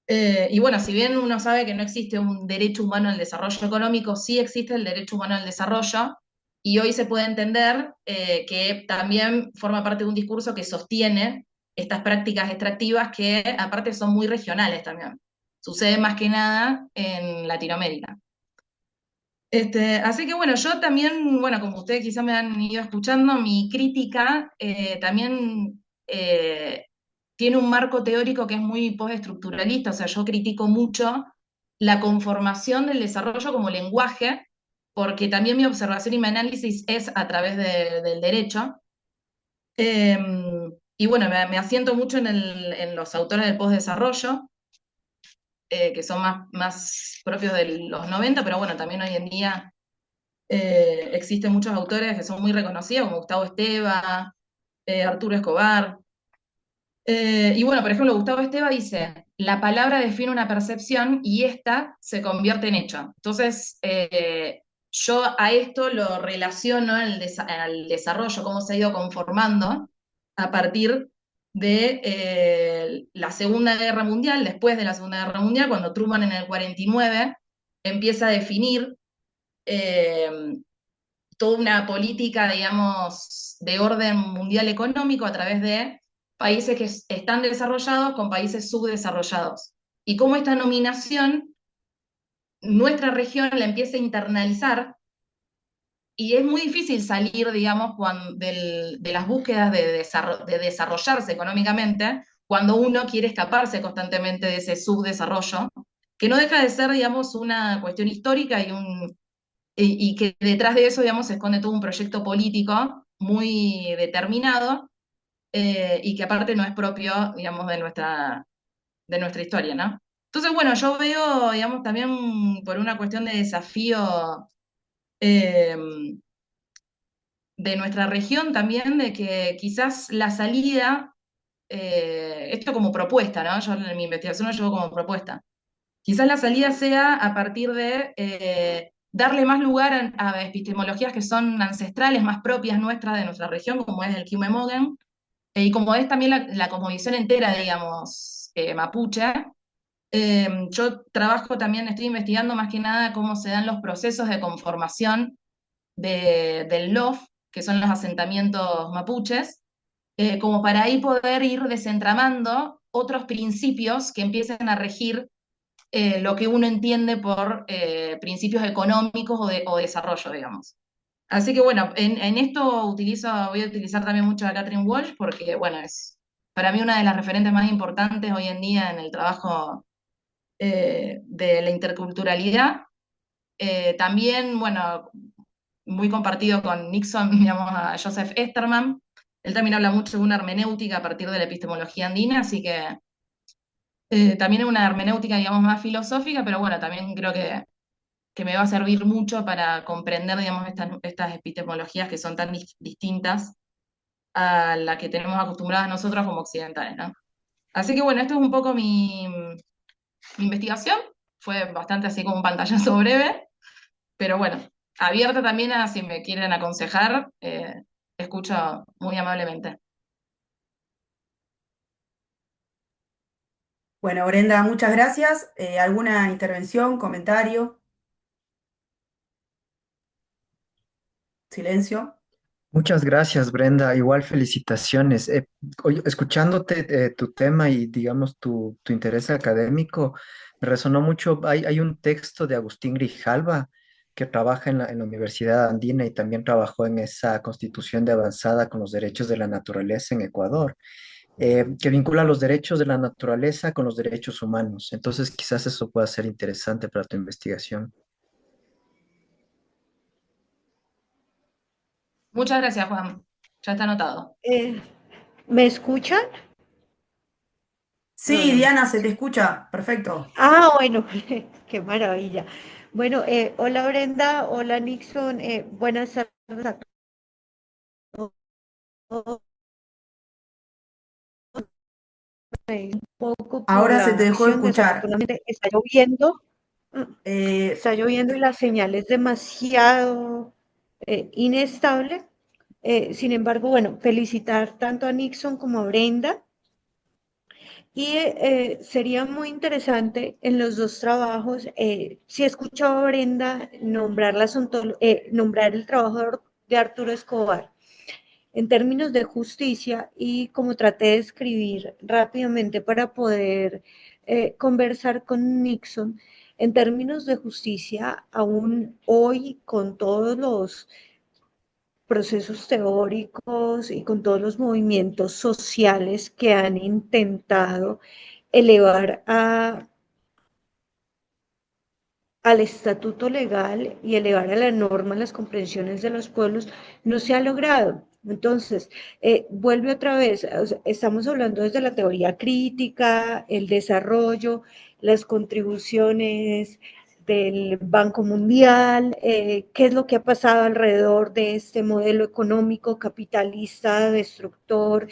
Y bueno, si bien uno sabe que no existe un derecho humano al desarrollo económico, sí existe el derecho humano al desarrollo, y hoy se puede entender que también forma parte de un discurso que sostiene estas prácticas extractivas que aparte son muy regionales también. Sucede más que nada en Latinoamérica. Así que bueno, yo también, bueno, como ustedes quizás me han ido escuchando, mi crítica también tiene un marco teórico que es muy postestructuralista, o sea, yo critico mucho la conformación del desarrollo como lenguaje, porque también mi observación y mi análisis es a través del derecho. Eh, y bueno, me asiento mucho en los autores del postdesarrollo, que son más propios de los 90, pero bueno, también hoy en día existen muchos autores que son muy reconocidos, como Gustavo Esteva, Arturo Escobar. Y bueno, por ejemplo, Gustavo Esteva dice, la palabra define una percepción y esta se convierte en hecho. Entonces, yo a esto lo relaciono al desarrollo, cómo se ha ido conformando a partir de la Segunda Guerra Mundial, después de la Segunda Guerra Mundial, cuando Truman en el 49 empieza a definir eh, toda una política, digamos, de orden mundial económico a través de países que están desarrollados con países subdesarrollados. Y cómo esta nominación, nuestra región la empieza a internalizar y es muy difícil salir, digamos, de las búsquedas de desarrollarse económicamente cuando uno quiere escaparse constantemente de ese subdesarrollo, que no deja de ser, digamos, una cuestión histórica y que detrás de eso, digamos, se esconde todo un proyecto político muy determinado y que aparte no es propio, digamos, de nuestra historia, ¿no? Entonces, bueno, yo veo, digamos, también por una cuestión de desafío eh, de nuestra región también, de que quizás la salida, esto como propuesta, ¿no? Yo en mi investigación lo llevo como propuesta. Quizás la salida sea a partir de darle más lugar a epistemologías que son ancestrales, más propias nuestras de nuestra región, como es el Kiumemogen, y como es también la cosmovisión entera, digamos, mapuche. Yo trabajo también, estoy investigando más que nada cómo se dan los procesos de conformación del LOF, que son los asentamientos mapuches, como para ahí poder ir desentramando otros principios que empiecen a regir lo que uno entiende por principios económicos o desarrollo, digamos. Así que bueno, en esto voy a utilizar también mucho a Catherine Walsh porque, bueno, es para mí una de las referentes más importantes hoy en día en el trabajo de la interculturalidad. También, bueno, muy compartido con Nixon, digamos, a Joseph Esterman. Él también habla mucho de una hermenéutica a partir de la epistemología andina, así que también es una hermenéutica, digamos, más filosófica, pero bueno, también creo que me va a servir mucho para comprender, digamos, estas epistemologías que son tan distintas a las que tenemos acostumbradas nosotros como occidentales, ¿no? Así que bueno, esto es un poco mi investigación. Fue bastante así como un pantallazo breve, pero bueno, abierta también a si me quieren aconsejar, escucho muy amablemente. Bueno, Brenda, muchas gracias. ¿Alguna intervención, comentario? Silencio. Muchas gracias, Brenda. Igual felicitaciones. Oye, escuchándote tu tema y digamos tu interés académico, me resonó mucho. Hay un texto de Agustín Grijalva que trabaja en la Universidad Andina y también trabajó en esa constitución de avanzada con los derechos de la naturaleza en Ecuador, que vincula los derechos de la naturaleza con los derechos humanos. Entonces, quizás eso pueda ser interesante para tu investigación. Muchas gracias, Juan. Ya está anotado. Eh, ¿Me escuchan? Todo Sí, bien. Diana, se te escucha. Perfecto. Ah, bueno, qué maravilla. Bueno, hola Brenda, hola Nixon, buenas tardes a todos. Un poco por Ahora se la te dejó de acción, escuchar. desafortunadamente mm, Eh, está lloviendo y la señal es demasiado inestable. Sin embargo, bueno, felicitar tanto a Nixon como a Brenda. Y sería muy interesante en los dos trabajos, si he escuchado a Brenda nombrar, nombrar el trabajo de Arturo Escobar en términos de justicia y como traté de escribir rápidamente para poder conversar con Nixon, en términos de justicia, aún hoy con todos los procesos teóricos y con todos los movimientos sociales que han intentado elevar al estatuto legal y elevar a la norma las comprensiones de los pueblos, no se ha logrado. Entonces, vuelve otra vez, o sea, estamos hablando desde la teoría crítica, el desarrollo, las contribuciones del Banco Mundial, qué es lo que ha pasado alrededor de este modelo económico capitalista, destructor,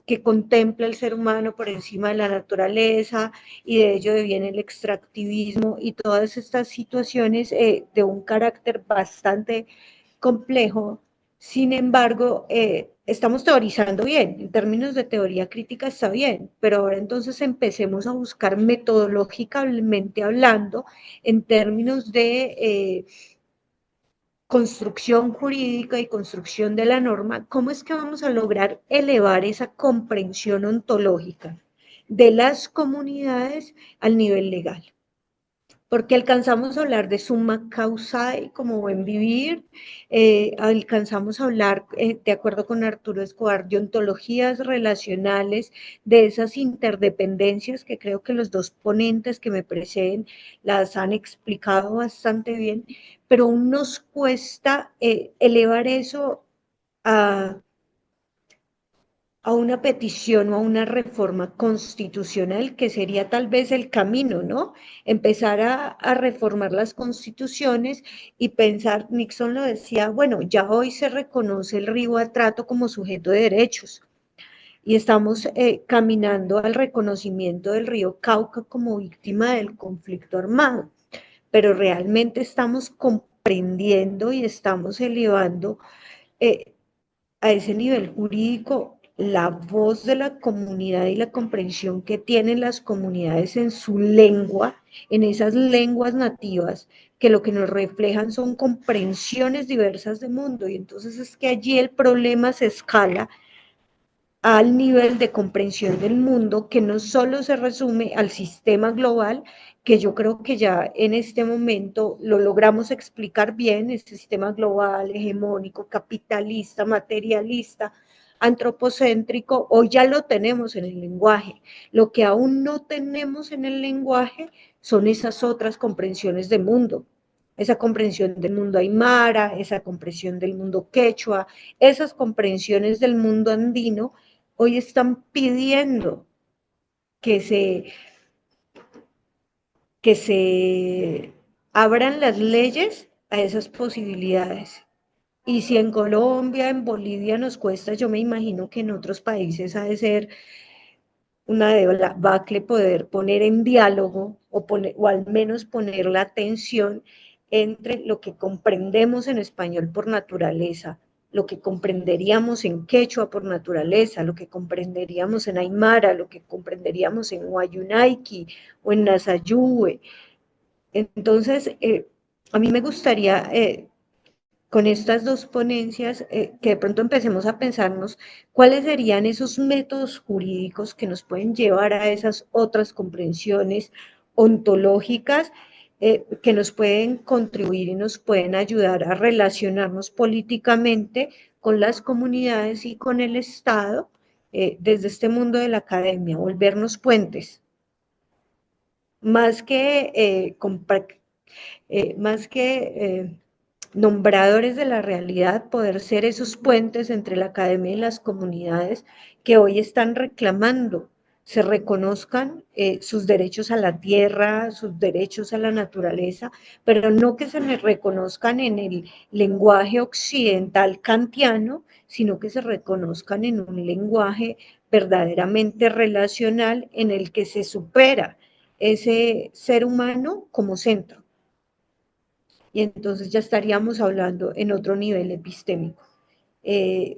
que contempla el ser humano por encima de la naturaleza y de ello viene el extractivismo y todas estas situaciones de un carácter bastante complejo. Sin embargo, estamos teorizando bien, en términos de teoría crítica está bien, pero ahora entonces empecemos a buscar metodológicamente hablando en términos de construcción jurídica y construcción de la norma, ¿cómo es que vamos a lograr elevar esa comprensión ontológica de las comunidades al nivel legal? Porque alcanzamos a hablar de summa causae como buen vivir, alcanzamos a hablar, de acuerdo con Arturo Escobar, de ontologías relacionales, de esas interdependencias que creo que los dos ponentes que me preceden las han explicado bastante bien, pero aún nos cuesta elevar eso a una petición o a una reforma constitucional, que sería tal vez el camino, ¿no? Empezar a reformar las constituciones y pensar, Nixon lo decía, bueno, ya hoy se reconoce el río Atrato como sujeto de derechos y estamos caminando al reconocimiento del río Cauca como víctima del conflicto armado, pero realmente estamos comprendiendo y estamos elevando eh, a ese nivel jurídico la voz de la comunidad y la comprensión que tienen las comunidades en su lengua, en esas lenguas nativas, que lo que nos reflejan son comprensiones diversas de mundo. Y entonces es que allí el problema se escala al nivel de comprensión del mundo que no solo se resume al sistema global, que yo creo que ya en este momento lo logramos explicar bien, este sistema global, hegemónico, capitalista, materialista, antropocéntrico, hoy ya lo tenemos en el lenguaje. Lo que aún no tenemos en el lenguaje son esas otras comprensiones del mundo, esa comprensión del mundo aymara, esa comprensión del mundo quechua, esas comprensiones del mundo andino hoy están pidiendo que se, que se abran las leyes a esas posibilidades. Y si en Colombia, en Bolivia nos cuesta, yo me imagino que en otros países ha de ser una debacle poder poner en diálogo o al menos poner la atención entre lo que comprendemos en español por naturaleza, lo que comprenderíamos en quechua por naturaleza, lo que comprenderíamos en aymara, lo que comprenderíamos en guayunaiki o en nasayube. Entonces, a mí me gustaría con estas dos ponencias, que de pronto empecemos a pensarnos cuáles serían esos métodos jurídicos que nos pueden llevar a esas otras comprensiones ontológicas que nos pueden contribuir y nos pueden ayudar a relacionarnos políticamente con las comunidades y con el Estado desde este mundo de la academia, volvernos puentes, más que más que nombradores de la realidad, poder ser esos puentes entre la academia y las comunidades que hoy están reclamando se reconozcan sus derechos a la tierra, sus derechos a la naturaleza, pero no que se les reconozcan en el lenguaje occidental kantiano, sino que se reconozcan en un lenguaje verdaderamente relacional en el que se supera ese ser humano como centro y entonces ya estaríamos hablando en otro nivel epistémico.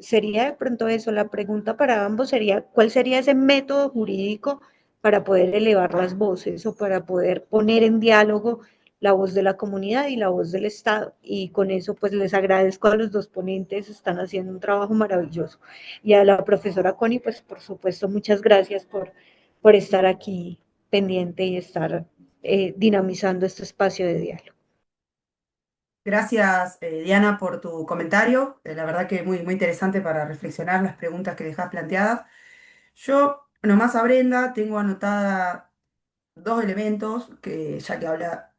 Sería de pronto eso, la pregunta para ambos sería, ¿cuál sería ese método jurídico para poder elevar las voces o para poder poner en diálogo la voz de la comunidad y la voz del Estado? Y con eso pues les agradezco a los dos ponentes, están haciendo un trabajo maravilloso. Y a la profesora Connie, pues por supuesto, muchas gracias por estar aquí pendiente y estar dinamizando este espacio de diálogo. Gracias, Diana, por tu comentario. La verdad que muy interesante para reflexionar las preguntas que dejas planteadas. Yo, nomás a Brenda, tengo anotada dos elementos que, ya que habla,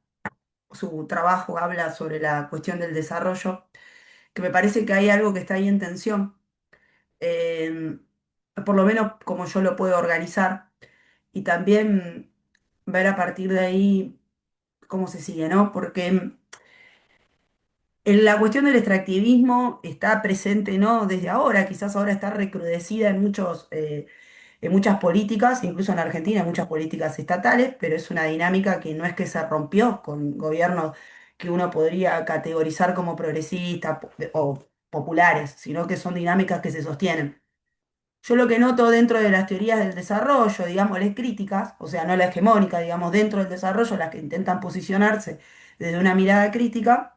su trabajo habla sobre la cuestión del desarrollo, que me parece que hay algo que está ahí en tensión, eh, por lo menos como yo lo puedo organizar, y también ver a partir de ahí cómo se sigue, ¿no? Porque La cuestión del extractivismo está presente, ¿no? Desde ahora, quizás ahora está recrudecida en muchas políticas, incluso en Argentina, en muchas políticas estatales, pero es una dinámica que no es que se rompió con gobiernos que uno podría categorizar como progresistas o populares, sino que son dinámicas que se sostienen. Yo lo que noto dentro de las teorías del desarrollo, digamos, las críticas, o sea, no la hegemónica, digamos, dentro del desarrollo, las que intentan posicionarse desde una mirada crítica,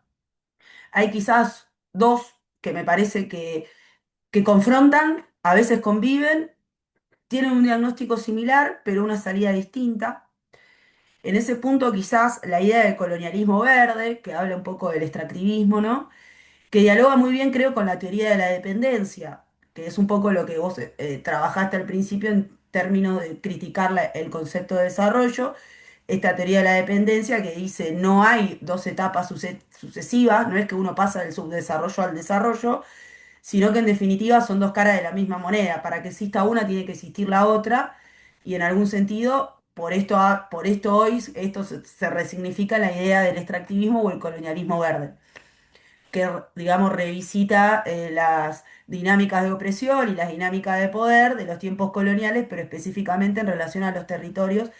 hay quizás dos que me parece que confrontan, a veces conviven, tienen un diagnóstico similar, pero una salida distinta. En ese punto quizás la idea del colonialismo verde, que habla un poco del extractivismo, ¿no? Que dialoga muy bien, creo, con la teoría de la dependencia, que es un poco lo que vos trabajaste al principio en términos de criticar el concepto de desarrollo, esta teoría de la dependencia que dice no hay dos etapas sucesivas, no es que uno pasa del subdesarrollo al desarrollo, sino que en definitiva son dos caras de la misma moneda. Para que exista una tiene que existir la otra y en algún sentido, por esto hoy, esto se resignifica la idea del extractivismo o el colonialismo verde que, digamos, revisita las dinámicas de opresión y las dinámicas de poder de los tiempos coloniales, pero específicamente en relación a los territorios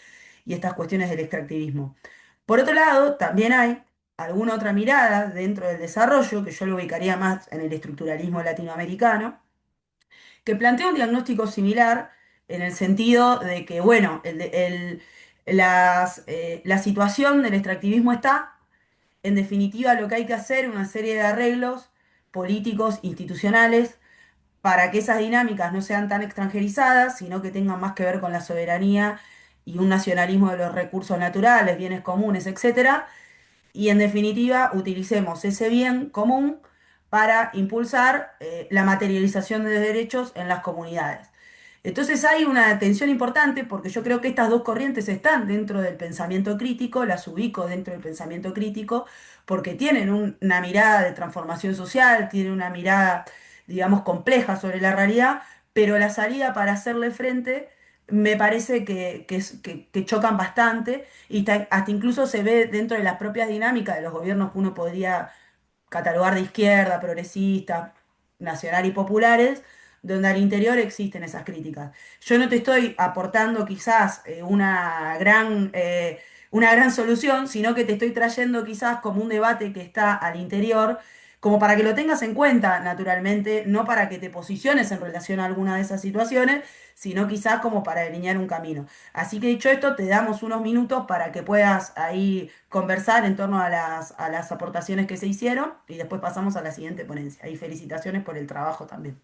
y estas cuestiones del extractivismo. Por otro lado, también hay alguna otra mirada dentro del desarrollo, que yo lo ubicaría más en el estructuralismo latinoamericano, que plantea un diagnóstico similar en el sentido de que, bueno, la situación del extractivismo está, en definitiva, lo que hay que hacer es una serie de arreglos políticos, institucionales, para que esas dinámicas no sean tan extranjerizadas, sino que tengan más que ver con la soberanía y un nacionalismo de los recursos naturales, bienes comunes, etcétera, y en definitiva utilicemos ese bien común para impulsar la materialización de derechos en las comunidades. Entonces hay una tensión importante porque yo creo que estas dos corrientes están dentro del pensamiento crítico, las ubico dentro del pensamiento crítico, porque tienen una mirada de transformación social, tienen una mirada, digamos, compleja sobre la realidad, pero la salida para hacerle frente me parece que chocan bastante y hasta incluso se ve dentro de las propias dinámicas de los gobiernos que uno podría catalogar de izquierda, progresista, nacional y populares, donde al interior existen esas críticas. Yo no te estoy aportando quizás una gran solución, sino que te estoy trayendo quizás como un debate que está al interior, como para que lo tengas en cuenta, naturalmente, no para que te posiciones en relación a alguna de esas situaciones, sino quizás como para delinear un camino. Así que dicho esto, te damos unos minutos para que puedas ahí conversar en torno a a las aportaciones que se hicieron y después pasamos a la siguiente ponencia. Y felicitaciones por el trabajo también.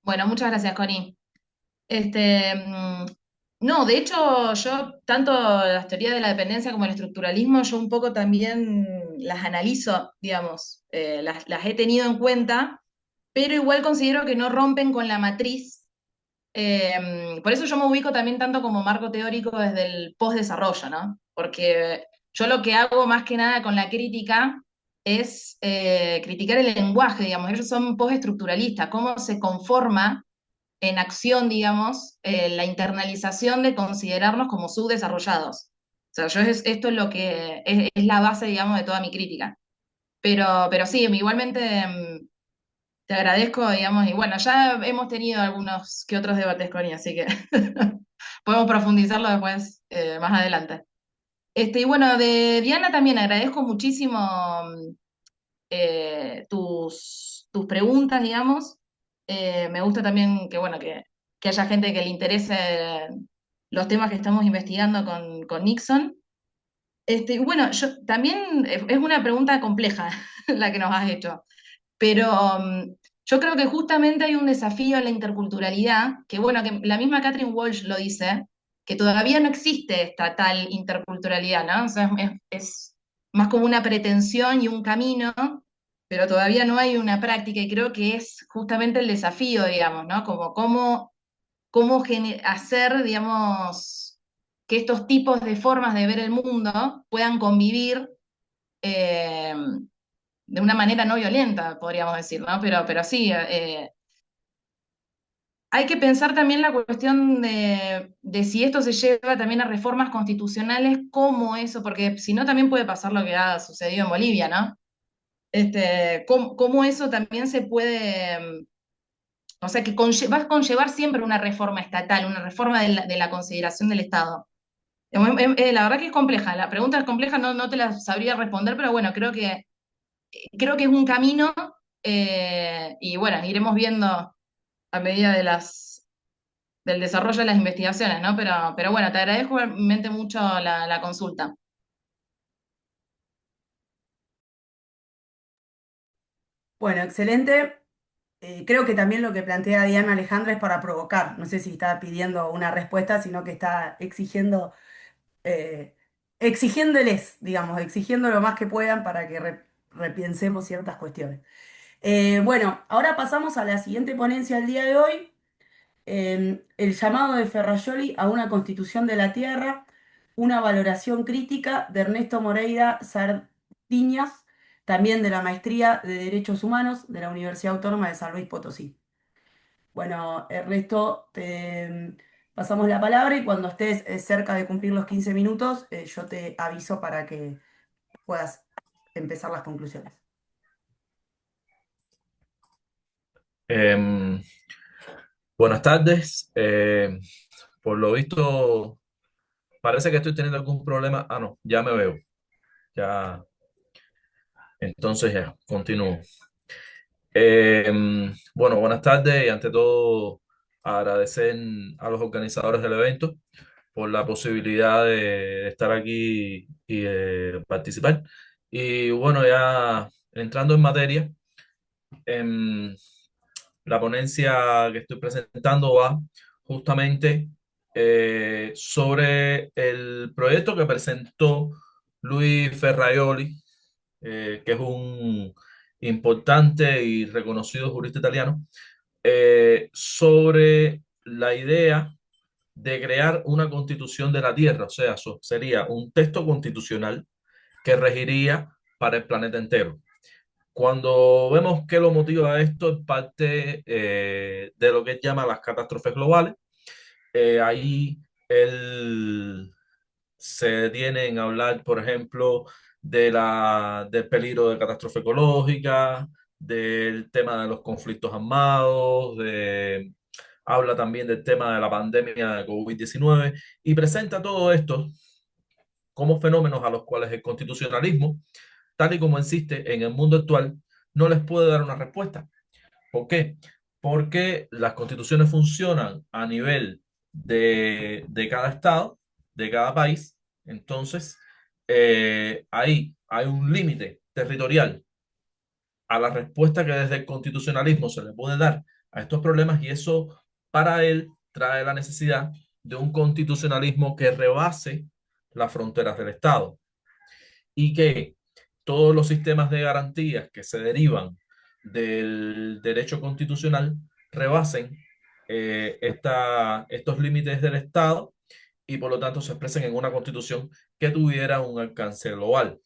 Bueno, muchas gracias, Connie. No, de hecho, yo tanto las teorías de la dependencia como el estructuralismo, yo un poco también las analizo, digamos, las he tenido en cuenta, pero igual considero que no rompen con la matriz. Por eso yo me ubico también tanto como marco teórico desde el postdesarrollo, ¿no? Porque yo lo que hago más que nada con la crítica es criticar el lenguaje, digamos, ellos son postestructuralistas, cómo se conforma en acción, digamos, la internalización de considerarnos como subdesarrollados. O sea, esto es lo que es la base, digamos, de toda mi crítica. Pero sí, igualmente te agradezco, digamos, y bueno, ya hemos tenido algunos que otros debates con ella, así que podemos profundizarlo después, más adelante. Y bueno, de Diana también agradezco muchísimo tus preguntas, digamos. Me gusta también que, bueno, que haya gente que le interese los temas que estamos investigando con Nixon. Y bueno, yo también es una pregunta compleja la que nos has hecho, pero yo creo que justamente hay un desafío en la interculturalidad, que bueno, que la misma Catherine Walsh lo dice, que todavía no existe esta tal interculturalidad, ¿no? O sea, es más como una pretensión y un camino, pero todavía no hay una práctica y creo que es justamente el desafío, digamos, ¿no? Como cómo hacer, digamos, que estos tipos de formas de ver el mundo puedan convivir eh, de una manera no violenta, podríamos decir, ¿no? Pero sí, hay que pensar también la cuestión de si esto se lleva también a reformas constitucionales, cómo eso, porque si no también puede pasar lo que ha sucedido en Bolivia, ¿no? Cómo eso también se puede, o sea, que va a conllevar siempre una reforma estatal, una reforma de la consideración del Estado. La verdad que es compleja, la pregunta es compleja, no te la sabría responder, pero bueno, creo que es un camino y bueno, iremos viendo a medida del desarrollo de las investigaciones, ¿no? Pero bueno, te agradezco realmente mucho la consulta. Bueno, excelente. Creo que también lo que plantea Diana Alejandra es para provocar. No sé si está pidiendo una respuesta, sino que está eh, exigiéndoles, digamos, exigiendo lo más que puedan para que repiensemos ciertas cuestiones. Bueno, ahora pasamos a la siguiente ponencia del día de hoy, el llamado de Ferrajoli a una constitución de la tierra, una valoración crítica de Ernesto Moreira Sardiñas, también de la Maestría de Derechos Humanos de la Universidad Autónoma de San Luis Potosí. Bueno, Ernesto, te pasamos la palabra y cuando estés cerca de cumplir los 15 minutos, yo te aviso para que puedas empezar las conclusiones. Em, Buenas tardes. Por lo visto, parece que estoy teniendo algún problema. Ah, no, ya me veo. Ya, entonces ya, continúo. Bueno, buenas tardes y ante todo agradecer a los organizadores del evento por la posibilidad de estar aquí y participar. Y bueno, ya entrando en materia, em, la ponencia que estoy presentando va justamente sobre el proyecto que presentó Luis Ferraioli, que es un importante y reconocido jurista italiano, sobre la idea de crear una constitución de la Tierra, o sea, sería un texto constitucional que regiría para el planeta entero. Cuando vemos que lo motiva a esto es parte de lo que él llama las catástrofes globales. Ahí él se detiene en hablar, por ejemplo, del peligro de catástrofe ecológica, del tema de los conflictos armados, habla también del tema de la pandemia de COVID-19 y presenta todo esto como fenómenos a los cuales el constitucionalismo, tal y como existe en el mundo actual, no les puede dar una respuesta. ¿Por qué? Porque las constituciones funcionan a nivel de cada estado, de cada país. Entonces, ahí hay un límite territorial a la respuesta que desde el constitucionalismo se le puede dar a estos problemas y eso para él trae la necesidad de un constitucionalismo que rebase las fronteras del Estado y que todos los sistemas de garantías que se derivan del derecho constitucional rebasen estos límites del Estado y por lo tanto se expresen en una constitución que tuviera un alcance global.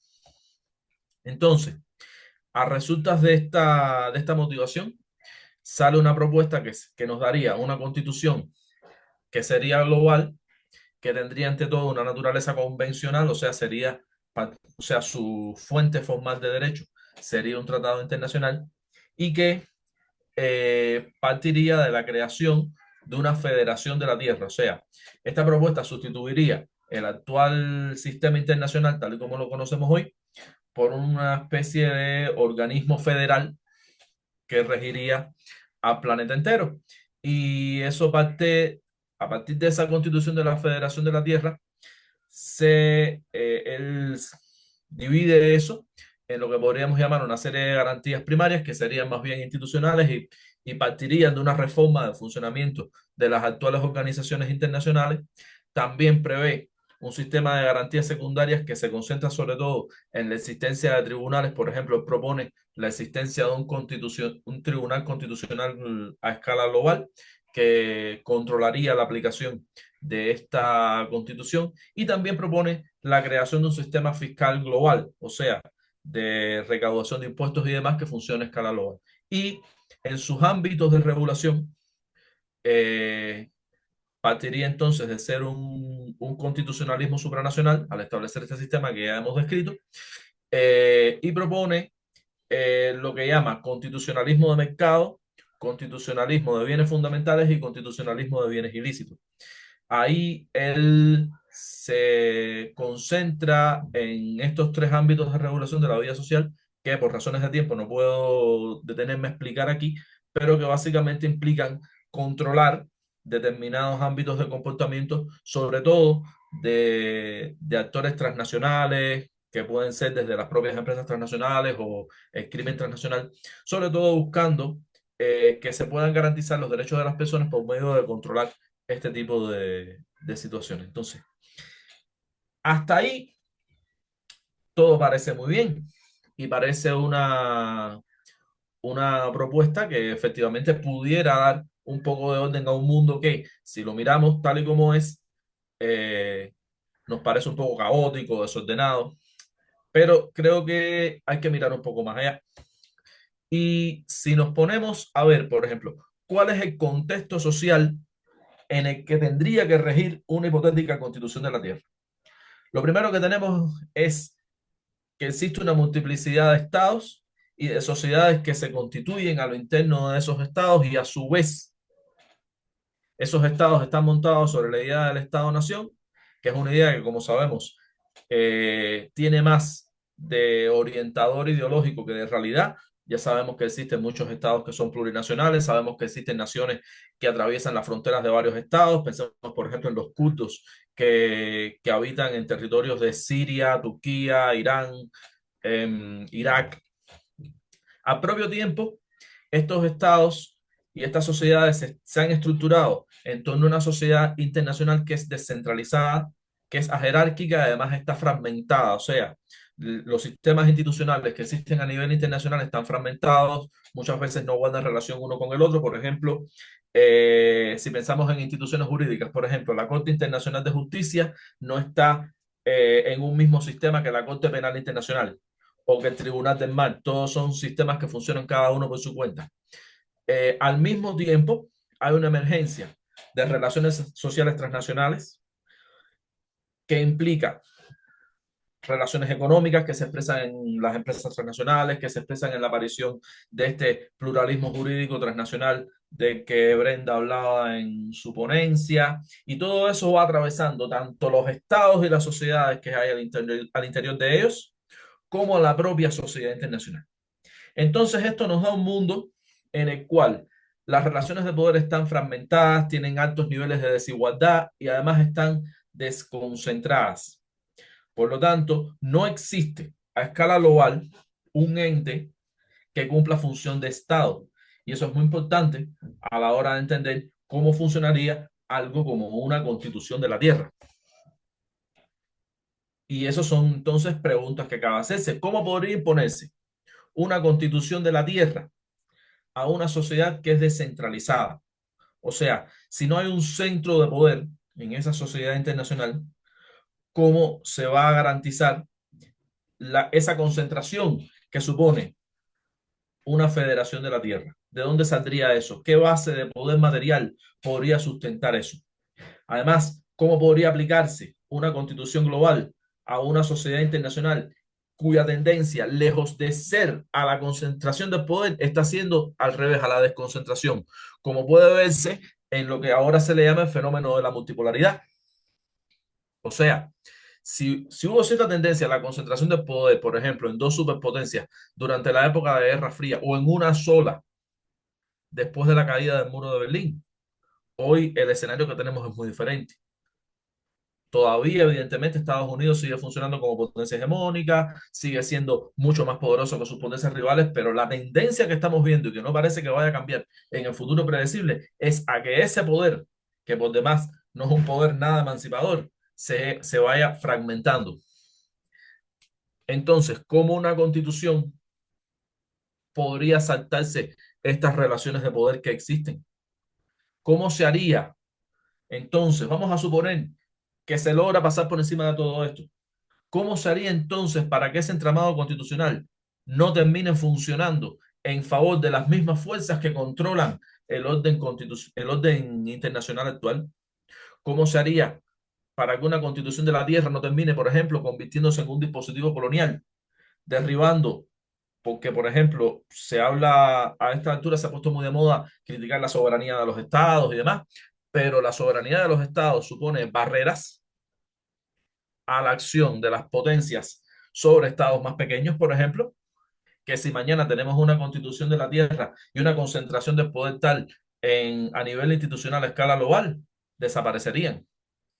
Entonces, a resultas de esta motivación, sale una propuesta que nos daría una constitución que sería global, que tendría ante todo una naturaleza convencional, o sea, su fuente formal de derecho sería un tratado internacional y que partiría de la creación de una federación de la tierra. O sea, esta propuesta sustituiría el actual sistema internacional, tal y como lo conocemos hoy, por una especie de organismo federal que regiría al planeta entero. Y eso a partir de esa constitución de la Federación de la Tierra, él divide eso en lo que podríamos llamar una serie de garantías primarias que serían más bien institucionales y partirían de una reforma del funcionamiento de las actuales organizaciones internacionales. También prevé un sistema de garantías secundarias que se concentra sobre todo en la existencia de tribunales. Por ejemplo, propone la existencia de un tribunal constitucional a escala global que controlaría la aplicación de esta constitución y también propone la creación de un sistema fiscal global, o sea, de recaudación de impuestos y demás que funcione a escala global. Y en sus ámbitos de regulación eh, partiría entonces de ser un constitucionalismo supranacional al establecer este sistema que ya hemos descrito, y propone lo que llama constitucionalismo de mercado, constitucionalismo de bienes fundamentales y constitucionalismo de bienes ilícitos. Ahí él se concentra en estos tres ámbitos de regulación de la vida social que por razones de tiempo no puedo detenerme a explicar aquí, pero que básicamente implican controlar determinados ámbitos de comportamiento, sobre todo de actores transnacionales, que pueden ser desde las propias empresas transnacionales o el crimen transnacional, sobre todo buscando que se puedan garantizar los derechos de las personas por medio de controlar este tipo de situaciones. Entonces, hasta ahí todo parece muy bien y parece una propuesta que efectivamente pudiera dar un poco de orden a un mundo que, si lo miramos tal y como es, eh, nos parece un poco caótico, desordenado, pero creo que hay que mirar un poco más allá. Y si nos ponemos a ver, por ejemplo, cuál es el contexto social en el que tendría que regir una hipotética constitución de la Tierra. Lo primero que tenemos es que existe una multiplicidad de estados y de sociedades que se constituyen a lo interno de esos estados y a su vez esos estados están montados sobre la idea del Estado-Nación, que es una idea que, como sabemos, tiene más de orientador ideológico que de realidad. Ya sabemos que existen muchos estados que son plurinacionales, sabemos que existen naciones que atraviesan las fronteras de varios estados. Pensemos, por ejemplo, en los kurdos que habitan en territorios de Siria, Turquía, Irán, Irak. Al propio tiempo, estos estados y estas sociedades se han estructurado en torno a una sociedad internacional que es descentralizada, que es ajerárquica y además está fragmentada. O sea, los sistemas institucionales que existen a nivel internacional están fragmentados, muchas veces no guardan relación uno con el otro. Por ejemplo, si pensamos en instituciones jurídicas, por ejemplo, la Corte Internacional de Justicia no está en un mismo sistema que la Corte Penal Internacional o que el Tribunal del Mar. Todos son sistemas que funcionan cada uno por su cuenta. Al mismo tiempo, hay una emergencia de relaciones sociales transnacionales que implica relaciones económicas que se expresan en las empresas transnacionales, que se expresan en la aparición de este pluralismo jurídico transnacional de que Brenda hablaba en su ponencia, y todo eso va atravesando tanto los estados y las sociedades que hay al interior de ellos, como a la propia sociedad internacional. Entonces esto nos da un mundo en el cual las relaciones de poder están fragmentadas, tienen altos niveles de desigualdad y además están desconcentradas. Por lo tanto, no existe a escala global un ente que cumpla función de Estado. Y eso es muy importante a la hora de entender cómo funcionaría algo como una constitución de la Tierra. Y esas son entonces preguntas que acaba de hacerse. ¿Cómo podría imponerse una constitución de la Tierra a una sociedad que es descentralizada? O sea, si no hay un centro de poder en esa sociedad internacional, ¿cómo se va a garantizar esa concentración que supone una federación de la Tierra? ¿De dónde saldría eso? ¿Qué base de poder material podría sustentar eso? Además, ¿cómo podría aplicarse una constitución global a una sociedad internacional cuya tendencia, lejos de ser a la concentración del poder, está siendo al revés, a la desconcentración, como puede verse en lo que ahora se le llama el fenómeno de la multipolaridad? O sea, si hubo cierta tendencia a la concentración del poder, por ejemplo, en dos superpotencias durante la época de Guerra Fría o en una sola después de la caída del muro de Berlín, hoy el escenario que tenemos es muy diferente. Todavía, evidentemente, Estados Unidos sigue funcionando como potencia hegemónica, sigue siendo mucho más poderoso que sus potencias rivales, pero la tendencia que estamos viendo y que no parece que vaya a cambiar en el futuro predecible es a que ese poder, que por demás no es un poder nada emancipador, se vaya fragmentando. Entonces, ¿cómo una constitución podría saltarse estas relaciones de poder que existen? ¿Cómo se haría? Entonces, vamos a suponer que se logra pasar por encima de todo esto. ¿Cómo se haría entonces para que ese entramado constitucional no termine funcionando en favor de las mismas fuerzas que controlan el orden internacional actual? ¿Cómo se haría para que una constitución de la Tierra no termine, por ejemplo, convirtiéndose en un dispositivo colonial, derribando? Porque, por ejemplo, se habla, a esta altura se ha puesto muy de moda criticar la soberanía de los estados y demás, pero la soberanía de los estados supone barreras a la acción de las potencias sobre estados más pequeños, por ejemplo, que si mañana tenemos una constitución de la Tierra y una concentración de poder tal a nivel institucional a escala global, desaparecerían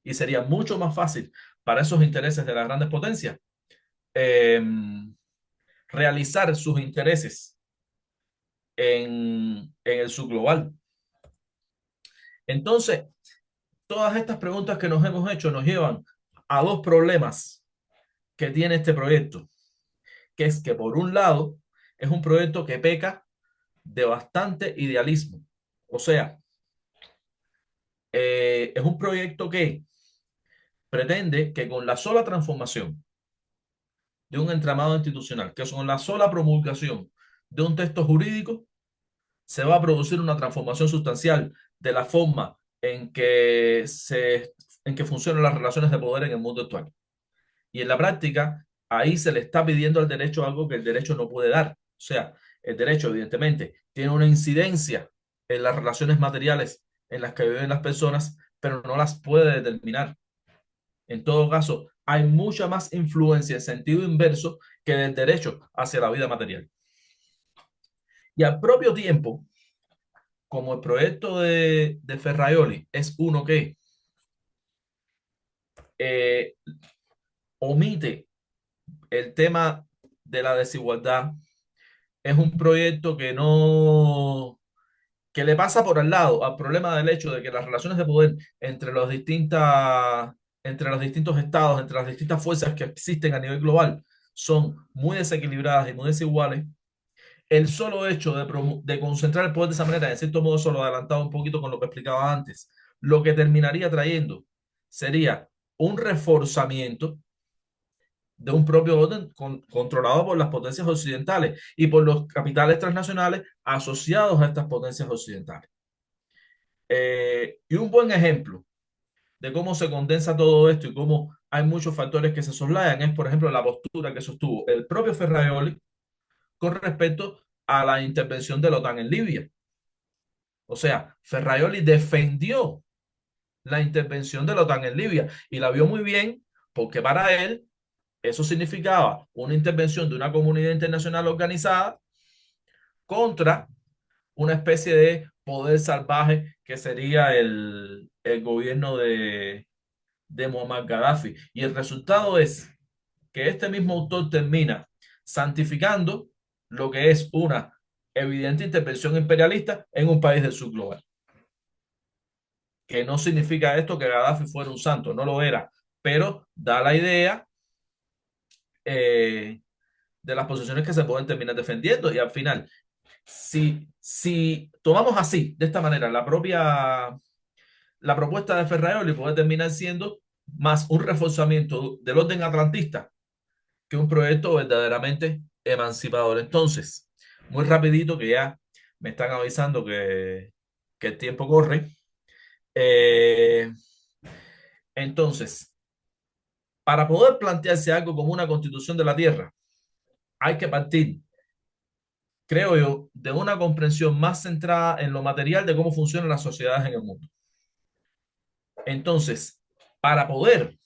y sería mucho más fácil para esos intereses de las grandes potencias eh, realizar sus intereses en el subglobal. Entonces, todas estas preguntas que nos hemos hecho nos llevan a dos problemas que tiene este proyecto, que es que por un lado es un proyecto que peca de bastante idealismo. O sea, es un proyecto que pretende que con la sola transformación de un entramado institucional, que con la sola promulgación de un texto jurídico, se va a producir una transformación sustancial de la forma en que funcionan las relaciones de poder en el mundo actual. Y en la práctica, ahí se le está pidiendo al derecho algo que el derecho no puede dar. O sea, el derecho, evidentemente, tiene una incidencia en las relaciones materiales en las que viven las personas, pero no las puede determinar. En todo caso, hay mucha más influencia en sentido inverso que del derecho hacia la vida material. Y al propio tiempo, como el proyecto de Ferraioli es uno que eh, omite el tema de la desigualdad, es un proyecto que le pasa por al lado al problema del hecho de que las relaciones de poder entre los distintos estados, entre las distintas fuerzas que existen a nivel global, son muy desequilibradas y muy desiguales. El solo hecho de concentrar el poder de esa manera, en cierto modo, solo adelantado un poquito con lo que explicaba antes, lo que terminaría trayendo sería un reforzamiento de un propio orden controlado por las potencias occidentales y por los capitales transnacionales asociados a estas potencias occidentales. Y un buen ejemplo de cómo se condensa todo esto y cómo hay muchos factores que se soslayan es, por ejemplo, la postura que sostuvo el propio Ferraioli con respecto a la intervención de la OTAN en Libia. O sea, Ferraioli defendió la intervención de la OTAN en Libia y la vio muy bien porque para él eso significaba una intervención de una comunidad internacional organizada contra una especie de poder salvaje que sería el gobierno de Muammar Gaddafi. Y el resultado es que este mismo autor termina santificando lo que es una evidente intervención imperialista en un país del sur global. Que no significa esto que Gaddafi fuera un santo, no lo era, pero da la idea de las posiciones que se pueden terminar defendiendo y al final, si tomamos así, de esta manera, la propuesta de Ferraioli puede terminar siendo más un reforzamiento del orden atlantista que un proyecto verdaderamente emancipador. Entonces, muy rapidito que ya me están avisando que el tiempo corre. Entonces, para poder plantearse algo como una constitución de la Tierra, hay que partir, creo yo, de una comprensión más centrada en lo material de cómo funcionan las sociedades en el mundo. Entonces, para poder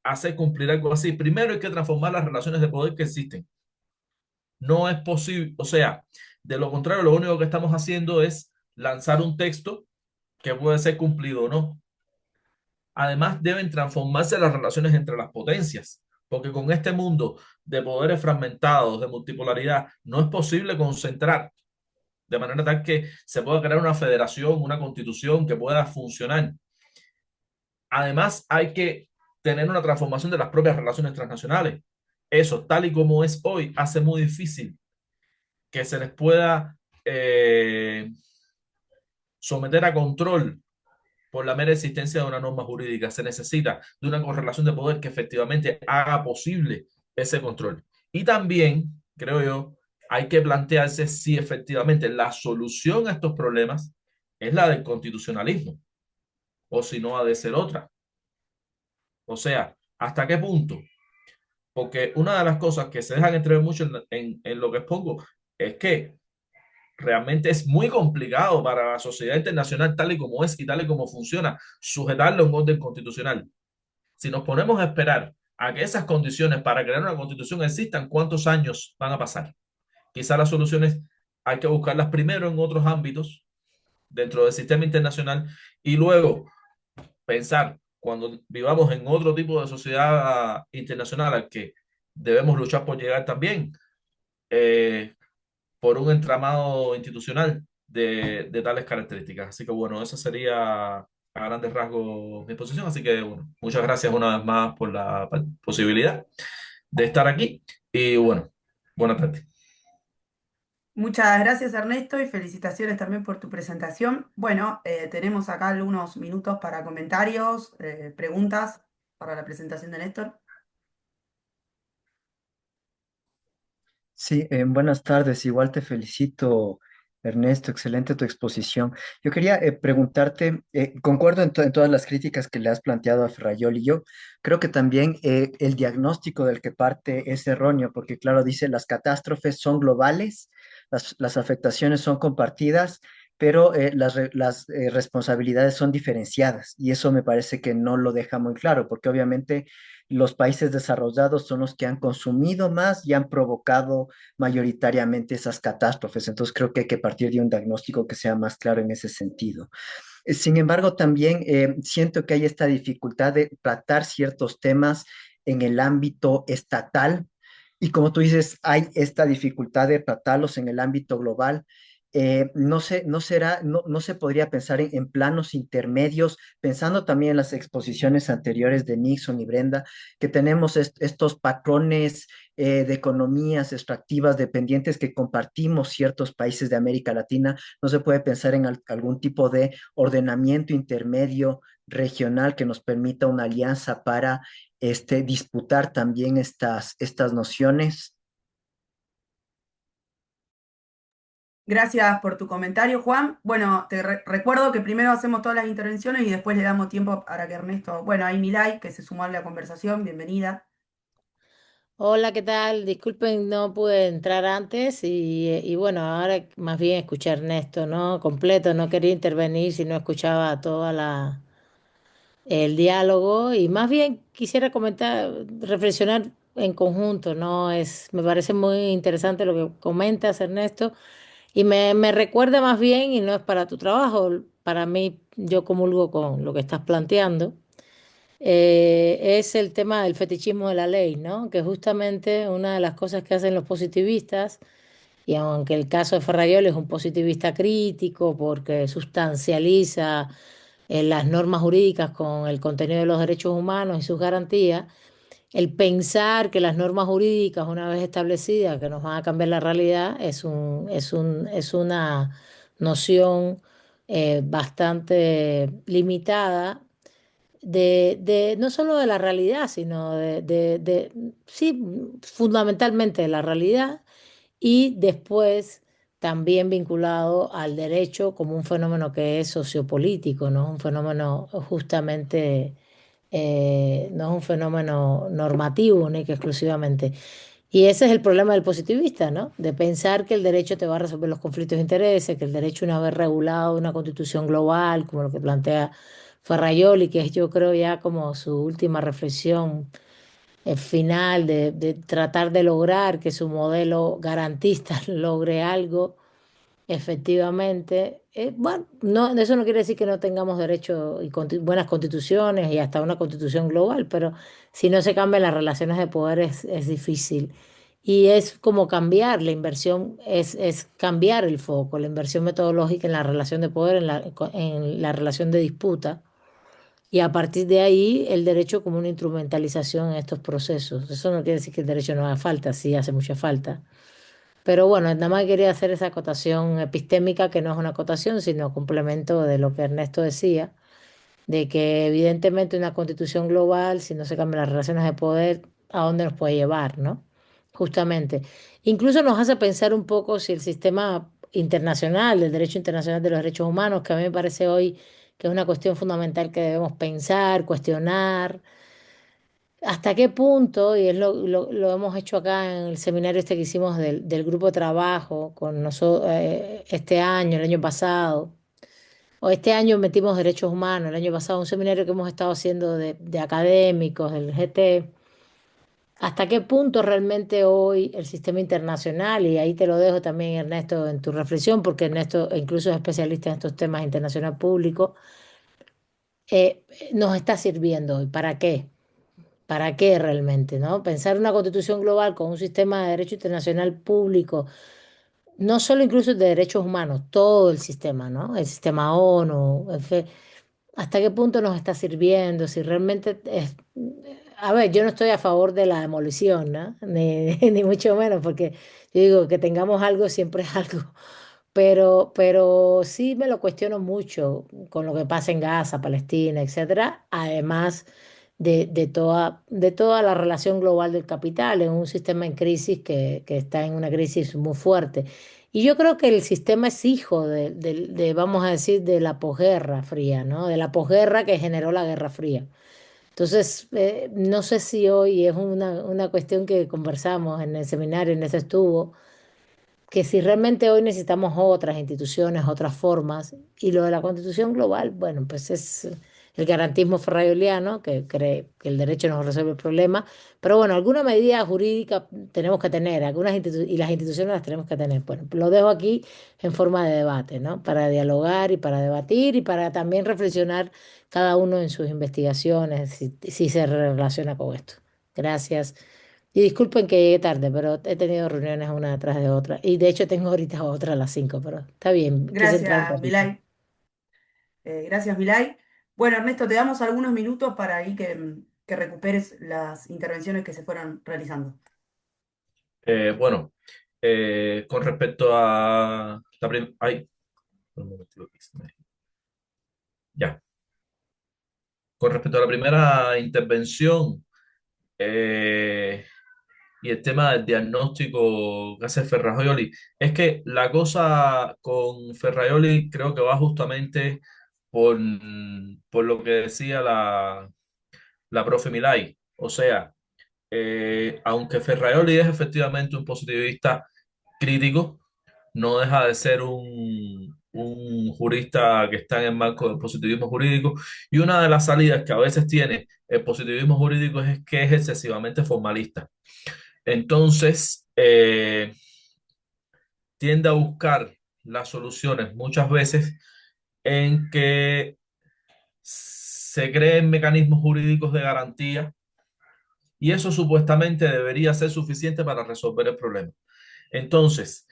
hacer cumplir algo así, primero hay que transformar las relaciones de poder que existen. No es posible, o sea, de lo contrario, lo único que estamos haciendo es lanzar un texto que puede ser cumplido o no. Además, deben transformarse las relaciones entre las potencias, porque con este mundo de poderes fragmentados, de multipolaridad, no es posible concentrar de manera tal que se pueda crear una federación, una constitución que pueda funcionar. Además, hay que tener una transformación de las propias relaciones transnacionales. Eso, tal y como es hoy, hace muy difícil que se les pueda someter a control por la mera existencia de una norma jurídica. Se necesita de una correlación de poder que efectivamente haga posible ese control. Y también, creo yo, hay que plantearse si efectivamente la solución a estos problemas es la del constitucionalismo o si no ha de ser otra. O sea, ¿hasta qué punto? Porque una de las cosas que se dejan entrever mucho en lo que expongo es que realmente es muy complicado para la sociedad internacional tal y como es y tal y como funciona sujetarlo a un orden constitucional. Si nos ponemos a esperar a que esas condiciones para crear una constitución existan, ¿cuántos años van a pasar? Quizás las soluciones hay que buscarlas primero en otros ámbitos dentro del sistema internacional y luego pensar cuando vivamos en otro tipo de sociedad internacional al que debemos luchar por llegar también eh, por un entramado institucional de tales características. Así que bueno, esa sería a grandes rasgos mi posición. Así que bueno, muchas gracias una vez más por la posibilidad de estar aquí y bueno, buenas tardes. Muchas gracias, Ernesto, y felicitaciones también por tu presentación. Bueno, tenemos acá algunos minutos para comentarios, preguntas para la presentación de Néstor. Sí, buenas tardes. Igual te felicito, Ernesto. Excelente tu exposición. Yo quería preguntarte, concuerdo en todas las críticas que le has planteado a Ferrayol y yo creo que también el diagnóstico del que parte es erróneo, porque claro, dice las catástrofes son globales, las afectaciones son compartidas, pero las responsabilidades son diferenciadas y eso me parece que no lo deja muy claro, porque obviamente los países desarrollados son los que han consumido más y han provocado mayoritariamente esas catástrofes. Entonces creo que hay que partir de un diagnóstico que sea más claro en ese sentido. Sin embargo, también siento que hay esta dificultad de tratar ciertos temas en el ámbito estatal y como tú dices, hay esta dificultad de tratarlos en el ámbito global. No se podría pensar en planos intermedios, pensando también en las exposiciones anteriores de Nixon y Brenda, que tenemos estos patrones de economías extractivas dependientes que compartimos ciertos países de América Latina. No se puede pensar en algún tipo de ordenamiento intermedio regional que nos permita una alianza para disputar también estas nociones. Gracias por tu comentario, Juan. Bueno, recuerdo que primero hacemos todas las intervenciones y después le damos tiempo para que Ernesto, bueno, hay Milay que se sumó a la conversación, bienvenida. Hola, ¿qué tal? Disculpen, no pude entrar antes y bueno, ahora más bien escuché a Ernesto, ¿no? Completo, no quería intervenir si no escuchaba toda el diálogo y más bien quisiera comentar, reflexionar en conjunto, ¿no? Me parece muy interesante lo que comentas, Ernesto, y me recuerda más bien, y no es para tu trabajo, para mí, yo comulgo con lo que estás planteando es el tema del fetichismo de la ley, ¿no? Que justamente una de las cosas que hacen los positivistas, y aunque el caso de Ferrayol es un positivista crítico porque sustancializa las normas jurídicas con el contenido de los derechos humanos y sus garantías, el pensar que las normas jurídicas, una vez establecidas, que nos van a cambiar la realidad, es una noción bastante limitada no solo de la realidad, sino sí, fundamentalmente de la realidad y después también vinculado al derecho como un fenómeno que es sociopolítico, no es un fenómeno justamente, no es un fenómeno normativo ni que exclusivamente. Y ese es el problema del positivista, ¿no? De pensar que el derecho te va a resolver los conflictos de intereses, que el derecho una vez regulado, una constitución global, como lo que plantea Farrayoli, que es yo creo ya como su última reflexión final de tratar de lograr que su modelo garantista logre algo efectivamente. Bueno, no, eso no quiere decir que no tengamos derecho y buenas constituciones y hasta una constitución global, pero si no se cambian las relaciones de poder es difícil. Y es como cambiar la inversión, es cambiar el foco, la inversión metodológica en la relación de poder, en la relación de disputa y a partir de ahí, el derecho como una instrumentalización en estos procesos. Eso no quiere decir que el derecho no haga falta, sí hace mucha falta. Pero bueno, nada más quería hacer esa acotación epistémica, que no es una acotación, sino complemento de lo que Ernesto decía, de que evidentemente una constitución global, si no se cambian las relaciones de poder, ¿a dónde nos puede llevar, no? justamente. Incluso nos hace pensar un poco si el sistema internacional, del derecho internacional de los derechos humanos, que a mí me parece hoy que es una cuestión fundamental que debemos pensar, cuestionar, hasta qué punto, y es lo hemos hecho acá en el seminario este que hicimos del grupo de trabajo con nosotros este año, el año pasado, o este año metimos derechos humanos, el año pasado un seminario que hemos estado haciendo de académicos, del GT. ¿Hasta qué punto realmente hoy el sistema internacional, y ahí te lo dejo también, Ernesto, en tu reflexión, porque Ernesto incluso es especialista en estos temas internacional público, nos está sirviendo hoy? ¿Para qué? ¿Para qué realmente, no? Pensar una constitución global con un sistema de derecho internacional público, no solo incluso de derechos humanos, todo el sistema, ¿no? El sistema ONU, ¿hasta qué punto nos está sirviendo? Si realmente es... A ver, yo no estoy a favor de la demolición, ¿no? Ni mucho menos, porque yo digo que tengamos algo siempre es algo. Pero sí me lo cuestiono mucho con lo que pasa en Gaza, Palestina, etcétera, además de toda la relación global del capital en un sistema en crisis que está en una crisis muy fuerte. Y yo creo que el sistema es hijo vamos a decir, de la posguerra fría, ¿no? De la posguerra que generó la Guerra Fría. Entonces, no sé si hoy es una cuestión que conversamos en el seminario, en ese estuvo, que si realmente hoy necesitamos otras instituciones, otras formas, y lo de la Constitución global, bueno, pues es el garantismo ferrayoliano, que cree que el derecho nos resuelve el problema, pero bueno, alguna medida jurídica tenemos que tener, y las instituciones las tenemos que tener. Bueno, lo dejo aquí en forma de debate, ¿no? Para dialogar y para debatir y para también reflexionar cada uno en sus investigaciones, si se relaciona con esto. Gracias. Y disculpen que llegué tarde, pero he tenido reuniones una detrás de otra. Y de hecho tengo ahorita otra a las 5, pero está bien, quise entrar un Gracias, ratito. Milay. Gracias, Milay. Bueno, Ernesto, te damos algunos minutos para ahí que recuperes las intervenciones que se fueron realizando. Bueno, con respecto a la primera... Ay, un momentito que ya. Con respecto a la primera intervención eh, y el tema del diagnóstico que hace Ferrajoli, es que la cosa con Ferrajoli creo que va justamente por, por lo que decía la profe Milay. O sea, aunque Ferrajoli es efectivamente un positivista crítico, no deja de ser un jurista que está en el marco del positivismo jurídico. Y una de las salidas que a veces tiene el positivismo jurídico es que es excesivamente formalista. Entonces, tiende a buscar las soluciones muchas veces en que se creen mecanismos jurídicos de garantía y eso supuestamente debería ser suficiente para resolver el problema. Entonces,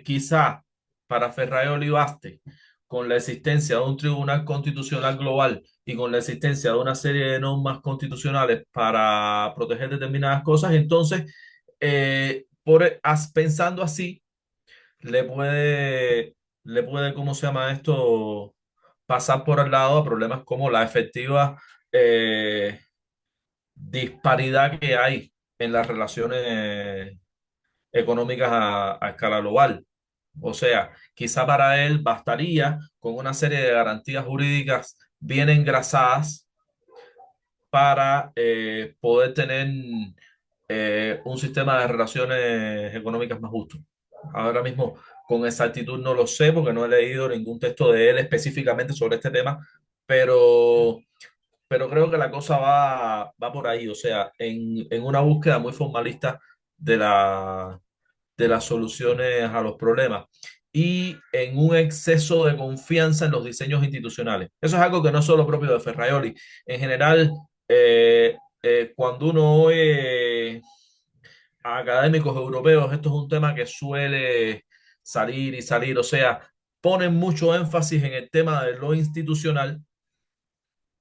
quizá para Ferraioli baste con la existencia de un tribunal constitucional global y con la existencia de una serie de normas constitucionales para proteger determinadas cosas, entonces, pensando así, le puede, ¿cómo se llama esto? Pasar por al lado a problemas como la efectiva eh, disparidad que hay en las relaciones económicas a escala global. O sea, quizá para él bastaría con una serie de garantías jurídicas bien engrasadas para poder tener un sistema de relaciones económicas más justo. Ahora mismo, con exactitud no lo sé porque no he leído ningún texto de él específicamente sobre este tema, pero, pero creo que la cosa va por ahí, o sea, en una búsqueda muy formalista de de las soluciones a los problemas y en un exceso de confianza en los diseños institucionales. Eso es algo que no es solo propio de Ferraioli. En general, cuando uno oye a académicos europeos, esto es un tema que suele salir y salir, o sea, ponen mucho énfasis en el tema de lo institucional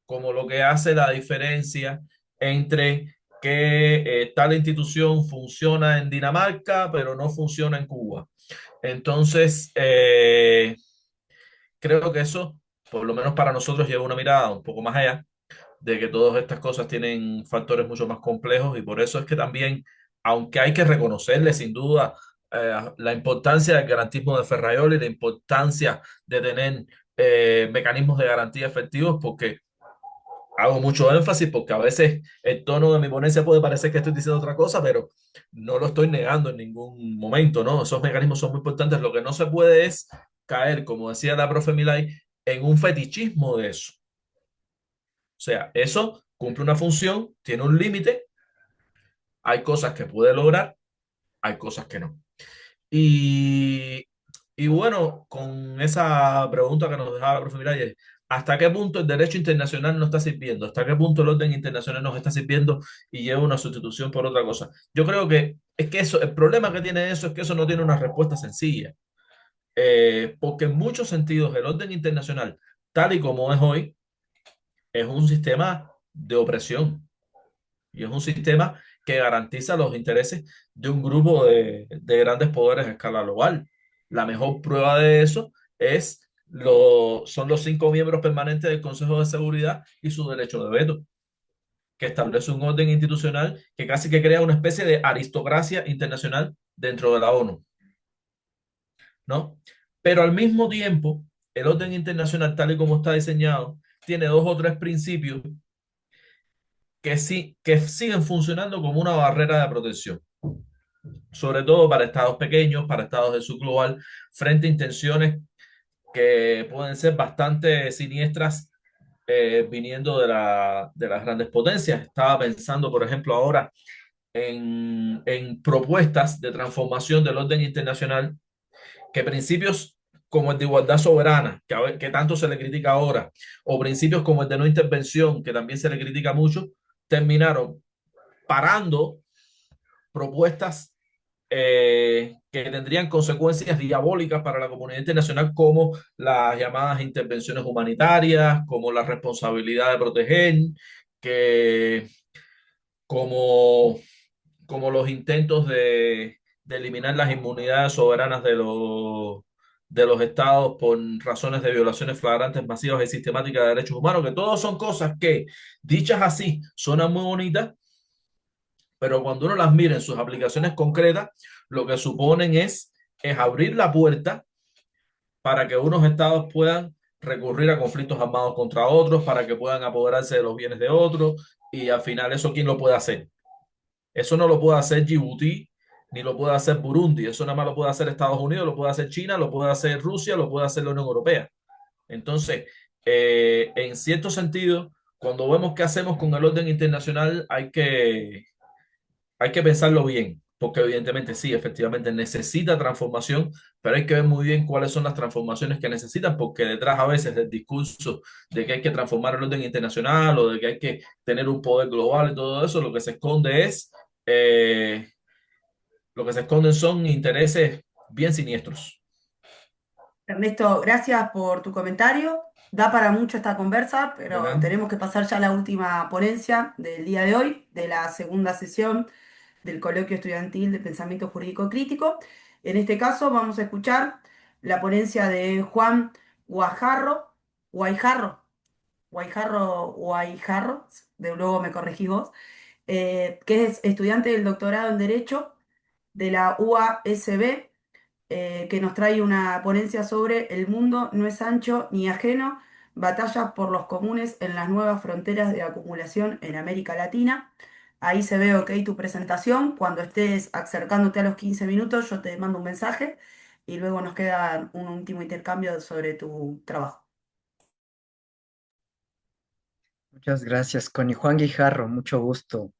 como lo que hace la diferencia entre que tal institución funciona en Dinamarca, pero no funciona en Cuba. Entonces, creo que eso, por lo menos para nosotros, lleva una mirada un poco más allá de que todas estas cosas tienen factores mucho más complejos y por eso es que también aunque hay que reconocerle sin duda la importancia del garantismo de Ferrayol y la importancia de tener mecanismos de garantía efectivos, porque hago mucho énfasis, porque a veces el tono de mi ponencia puede parecer que estoy diciendo otra cosa, pero no lo estoy negando en ningún momento, ¿no? Esos mecanismos son muy importantes. Lo que no se puede es caer, como decía la profe Milay, en un fetichismo de eso. O sea, eso cumple una función, tiene un límite, hay cosas que puede lograr, hay cosas que no. Y, y bueno, con esa pregunta que nos dejaba la profe Miralles, ¿hasta qué punto el derecho internacional nos está sirviendo? ¿Hasta qué punto el orden internacional nos está sirviendo y lleva una sustitución por otra cosa? Yo creo que es que eso, el problema que tiene eso es que eso no tiene una respuesta sencilla. Porque en muchos sentidos el orden internacional, tal y como es hoy, es un sistema de opresión. Y es un sistema que garantiza los intereses de un grupo de grandes poderes a escala global. La mejor prueba de eso son los 5 miembros permanentes del Consejo de Seguridad y su derecho de veto, que establece un orden institucional que casi que crea una especie de aristocracia internacional dentro de la ONU, ¿no? Pero al mismo tiempo, el orden internacional, tal y como está diseñado, tiene dos o tres principios que sí, que siguen funcionando como una barrera de protección, sobre todo para estados pequeños, para estados del sur global, frente a intenciones que pueden ser bastante siniestras viniendo de las grandes potencias. Estaba pensando, por ejemplo, ahora en propuestas de transformación del orden internacional que principios como el de igualdad soberana, que tanto se le critica ahora, o principios como el de no intervención, que también se le critica mucho, terminaron parando propuestas que tendrían consecuencias diabólicas para la comunidad internacional, como las llamadas intervenciones humanitarias, como la responsabilidad de proteger, que como, como los intentos de eliminar las inmunidades soberanas de los estados por razones de violaciones flagrantes, masivas y sistemáticas de derechos humanos, que todos son cosas que, dichas así, suenan muy bonitas, pero cuando uno las mira en sus aplicaciones concretas, lo que suponen es abrir la puerta para que unos estados puedan recurrir a conflictos armados contra otros, para que puedan apoderarse de los bienes de otros, y al final eso, ¿quién lo puede hacer? Eso no lo puede hacer Djibouti, ni lo puede hacer Burundi, eso nada más lo puede hacer Estados Unidos, lo puede hacer China, lo puede hacer Rusia, lo puede hacer la Unión Europea. Entonces, en cierto sentido, cuando vemos qué hacemos con el orden internacional, hay que pensarlo bien, porque evidentemente sí, efectivamente necesita transformación, pero hay que ver muy bien cuáles son las transformaciones que necesitan, porque detrás a veces del discurso de que hay que transformar el orden internacional o de que hay que tener un poder global y todo eso, eh, lo que se esconden son intereses bien siniestros. Ernesto, gracias por tu comentario. Da para mucho esta conversa, ¿De pero nada? tenemos que pasar ya a la última ponencia del día de hoy, de la segunda sesión del Coloquio Estudiantil de Pensamiento Jurídico Crítico. En este caso vamos a escuchar la ponencia de Juan Guajarro, Guaijarro, Guaijarro, de luego me corregís vos, que es estudiante del doctorado en Derecho de la UASB, que nos trae una ponencia sobre El mundo no es ancho ni ajeno, batallas por los comunes en las nuevas fronteras de acumulación en América Latina. Ahí se ve ok tu presentación. Cuando estés acercándote a los 15 minutos, yo te mando un mensaje y luego nos queda un último intercambio sobre tu trabajo. Muchas gracias, Connie. Juan Guijarro, mucho gusto.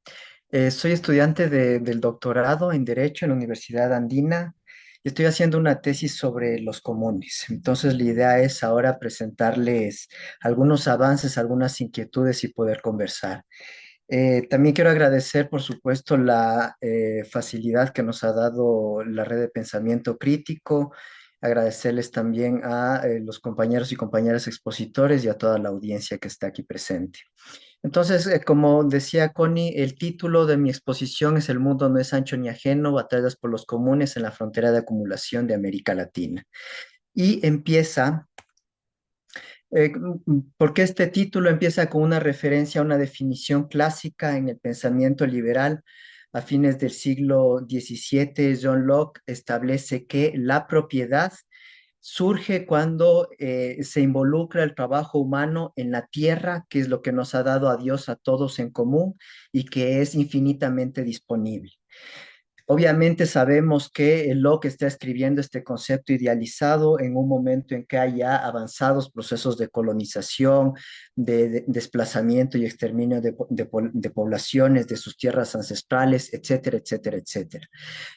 Soy estudiante del doctorado en Derecho en la Universidad Andina y estoy haciendo una tesis sobre los comunes. Entonces, la idea es ahora presentarles algunos avances, algunas inquietudes y poder conversar. También quiero agradecer, por supuesto, la facilidad que nos ha dado la red de pensamiento crítico. Agradecerles también a los compañeros y compañeras expositores y a toda la audiencia que está aquí presente. Entonces, como decía Connie, el título de mi exposición es El mundo no es ancho ni ajeno, batallas por los comunes en la frontera de acumulación de América Latina. Y empieza, porque este título empieza con una referencia a una definición clásica en el pensamiento liberal a fines del siglo XVII, John Locke establece que la propiedad surge cuando se involucra el trabajo humano en la tierra, que es lo que nos ha dado a Dios a todos en común y que es infinitamente disponible. Obviamente sabemos que Locke está escribiendo este concepto idealizado en un momento en que hay ya avanzados procesos de colonización, de desplazamiento y exterminio de poblaciones, de sus tierras ancestrales, etcétera, etcétera, etcétera.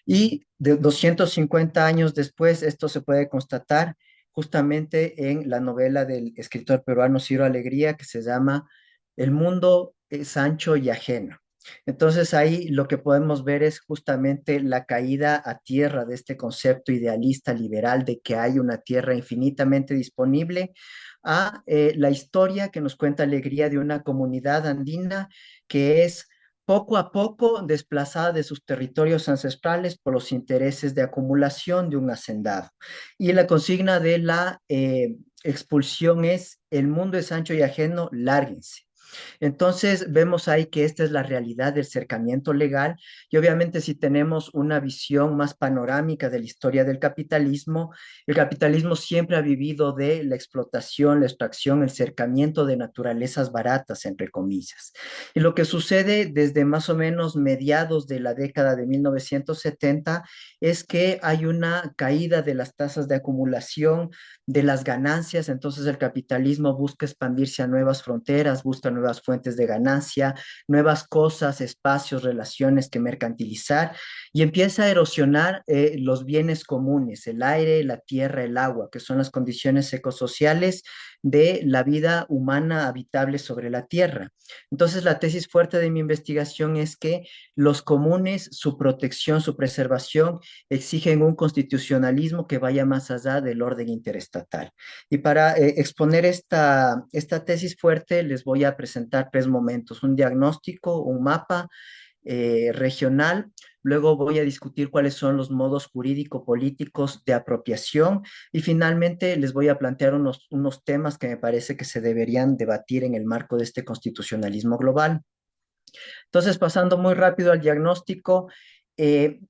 Y de 250 años después, esto se puede constatar justamente en la novela del escritor peruano Ciro Alegría, que se llama El mundo es ancho y ajeno. Entonces ahí lo que podemos ver es justamente la caída a tierra de este concepto idealista liberal de que hay una tierra infinitamente disponible a la historia que nos cuenta Alegría de una comunidad andina que es poco a poco desplazada de sus territorios ancestrales por los intereses de acumulación de un hacendado. Y la consigna de la expulsión es: el mundo es ancho y ajeno, lárguense. Entonces, vemos ahí que esta es la realidad del cercamiento legal y obviamente si tenemos una visión más panorámica de la historia del capitalismo, el capitalismo siempre ha vivido de la explotación, la extracción, el cercamiento de naturalezas baratas, entre comillas. Y lo que sucede desde más o menos mediados de la década de 1970 es que hay una caída de las tasas de acumulación de las ganancias, entonces el capitalismo busca expandirse a nuevas fronteras, busca nuevas fuentes de ganancia, nuevas cosas, espacios, relaciones que mercantilizar y empieza a erosionar los bienes comunes, el aire, la tierra, el agua, que son las condiciones ecosociales de la vida humana habitable sobre la tierra. Entonces, la tesis fuerte de mi investigación es que los comunes, su protección, su preservación, exigen un constitucionalismo que vaya más allá del orden interestatal. Y para exponer esta tesis fuerte, les voy a presentar tres momentos: un diagnóstico, un mapa regional. Luego voy a discutir cuáles son los modos jurídico-políticos de apropiación y finalmente les voy a plantear unos temas que me parece que se deberían debatir en el marco de este constitucionalismo global. Entonces, pasando muy rápido al diagnóstico, eh,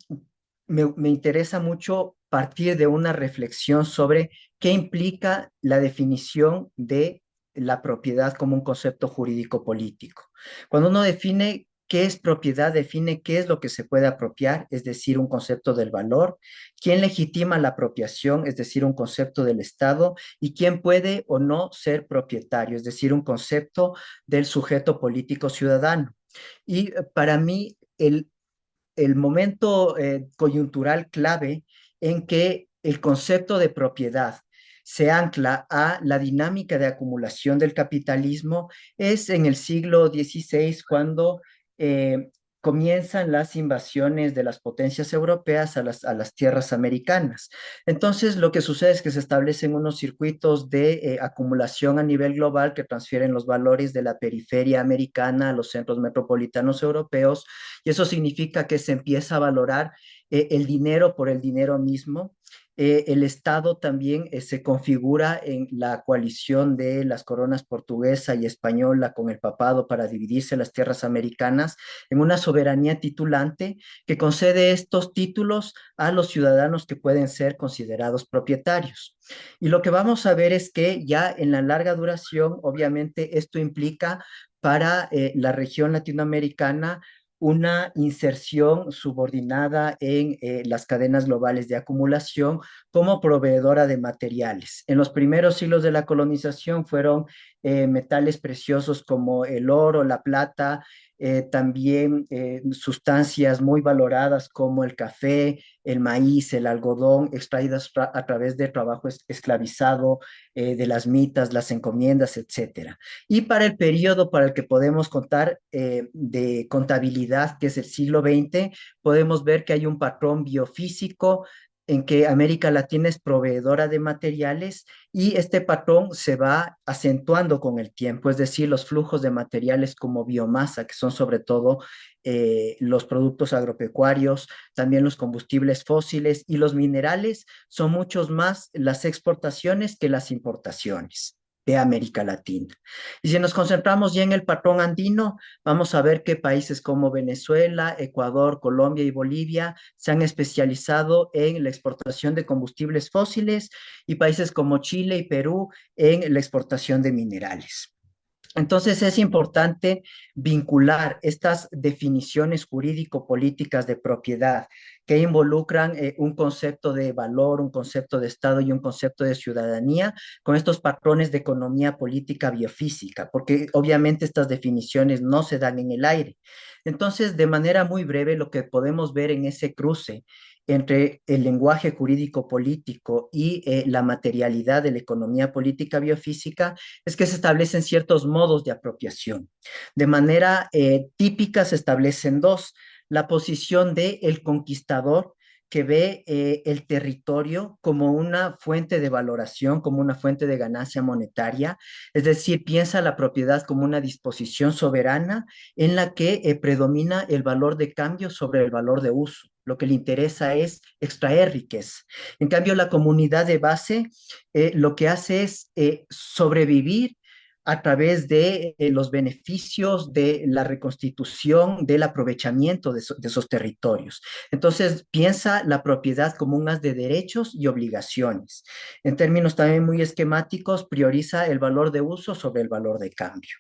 me interesa mucho partir de una reflexión sobre qué implica la definición de la propiedad como un concepto jurídico político. Cuando uno define qué es propiedad, define qué es lo que se puede apropiar, es decir, un concepto del valor, quién legitima la apropiación, es decir, un concepto del Estado, y quién puede o no ser propietario, es decir, un concepto del sujeto político ciudadano. Y para mí, el momento coyuntural clave en que el concepto de propiedad se ancla a la dinámica de acumulación del capitalismo es en el siglo XVI, cuando comienzan las invasiones de las potencias europeas a las tierras americanas. Entonces, lo que sucede es que se establecen unos circuitos de acumulación a nivel global que transfieren los valores de la periferia americana a los centros metropolitanos europeos, y eso significa que se empieza a valorar el dinero por el dinero mismo. El Estado también se configura en la coalición de las coronas portuguesa y española con el papado para dividirse las tierras americanas en una soberanía titulante que concede estos títulos a los ciudadanos que pueden ser considerados propietarios. Y lo que vamos a ver es que ya en la larga duración, obviamente, esto implica para la región latinoamericana una inserción subordinada en las cadenas globales de acumulación como proveedora de materiales. En los primeros siglos de la colonización fueron metales preciosos como el oro, la plata, también sustancias muy valoradas como el café, el maíz, el algodón, extraídas a través de trabajo esclavizado, de las mitas, las encomiendas, etcétera. Y para el periodo para el que podemos contar de contabilidad, que es el siglo XX, podemos ver que hay un patrón biofísico en que América Latina es proveedora de materiales y este patrón se va acentuando con el tiempo, es decir, los flujos de materiales como biomasa, que son sobre todo los productos agropecuarios, también los combustibles fósiles y los minerales, son muchos más las exportaciones que las importaciones. de América Latina. Y si nos concentramos ya en el patrón andino, vamos a ver que países como Venezuela, Ecuador, Colombia y Bolivia se han especializado en la exportación de combustibles fósiles y países como Chile y Perú en la exportación de minerales. Entonces es importante vincular estas definiciones jurídico-políticas de propiedad que involucran un concepto de valor, un concepto de Estado y un concepto de ciudadanía con estos patrones de economía política biofísica, porque obviamente estas definiciones no se dan en el aire. Entonces, de manera muy breve, lo que podemos ver en ese cruce entre el lenguaje jurídico político y la materialidad de la economía política biofísica es que se establecen ciertos modos de apropiación. De manera típica se establecen dos: la posición de el conquistador, que ve el territorio como una fuente de valoración, como una fuente de ganancia monetaria, es decir, piensa la propiedad como una disposición soberana en la que predomina el valor de cambio sobre el valor de uso. Lo que le interesa es extraer riqueza. En cambio, la comunidad de base lo que hace es sobrevivir a través de los beneficios de la reconstitución, del aprovechamiento de esos territorios. Entonces, piensa la propiedad como un haz de derechos y obligaciones. En términos también muy esquemáticos, prioriza el valor de uso sobre el valor de cambio.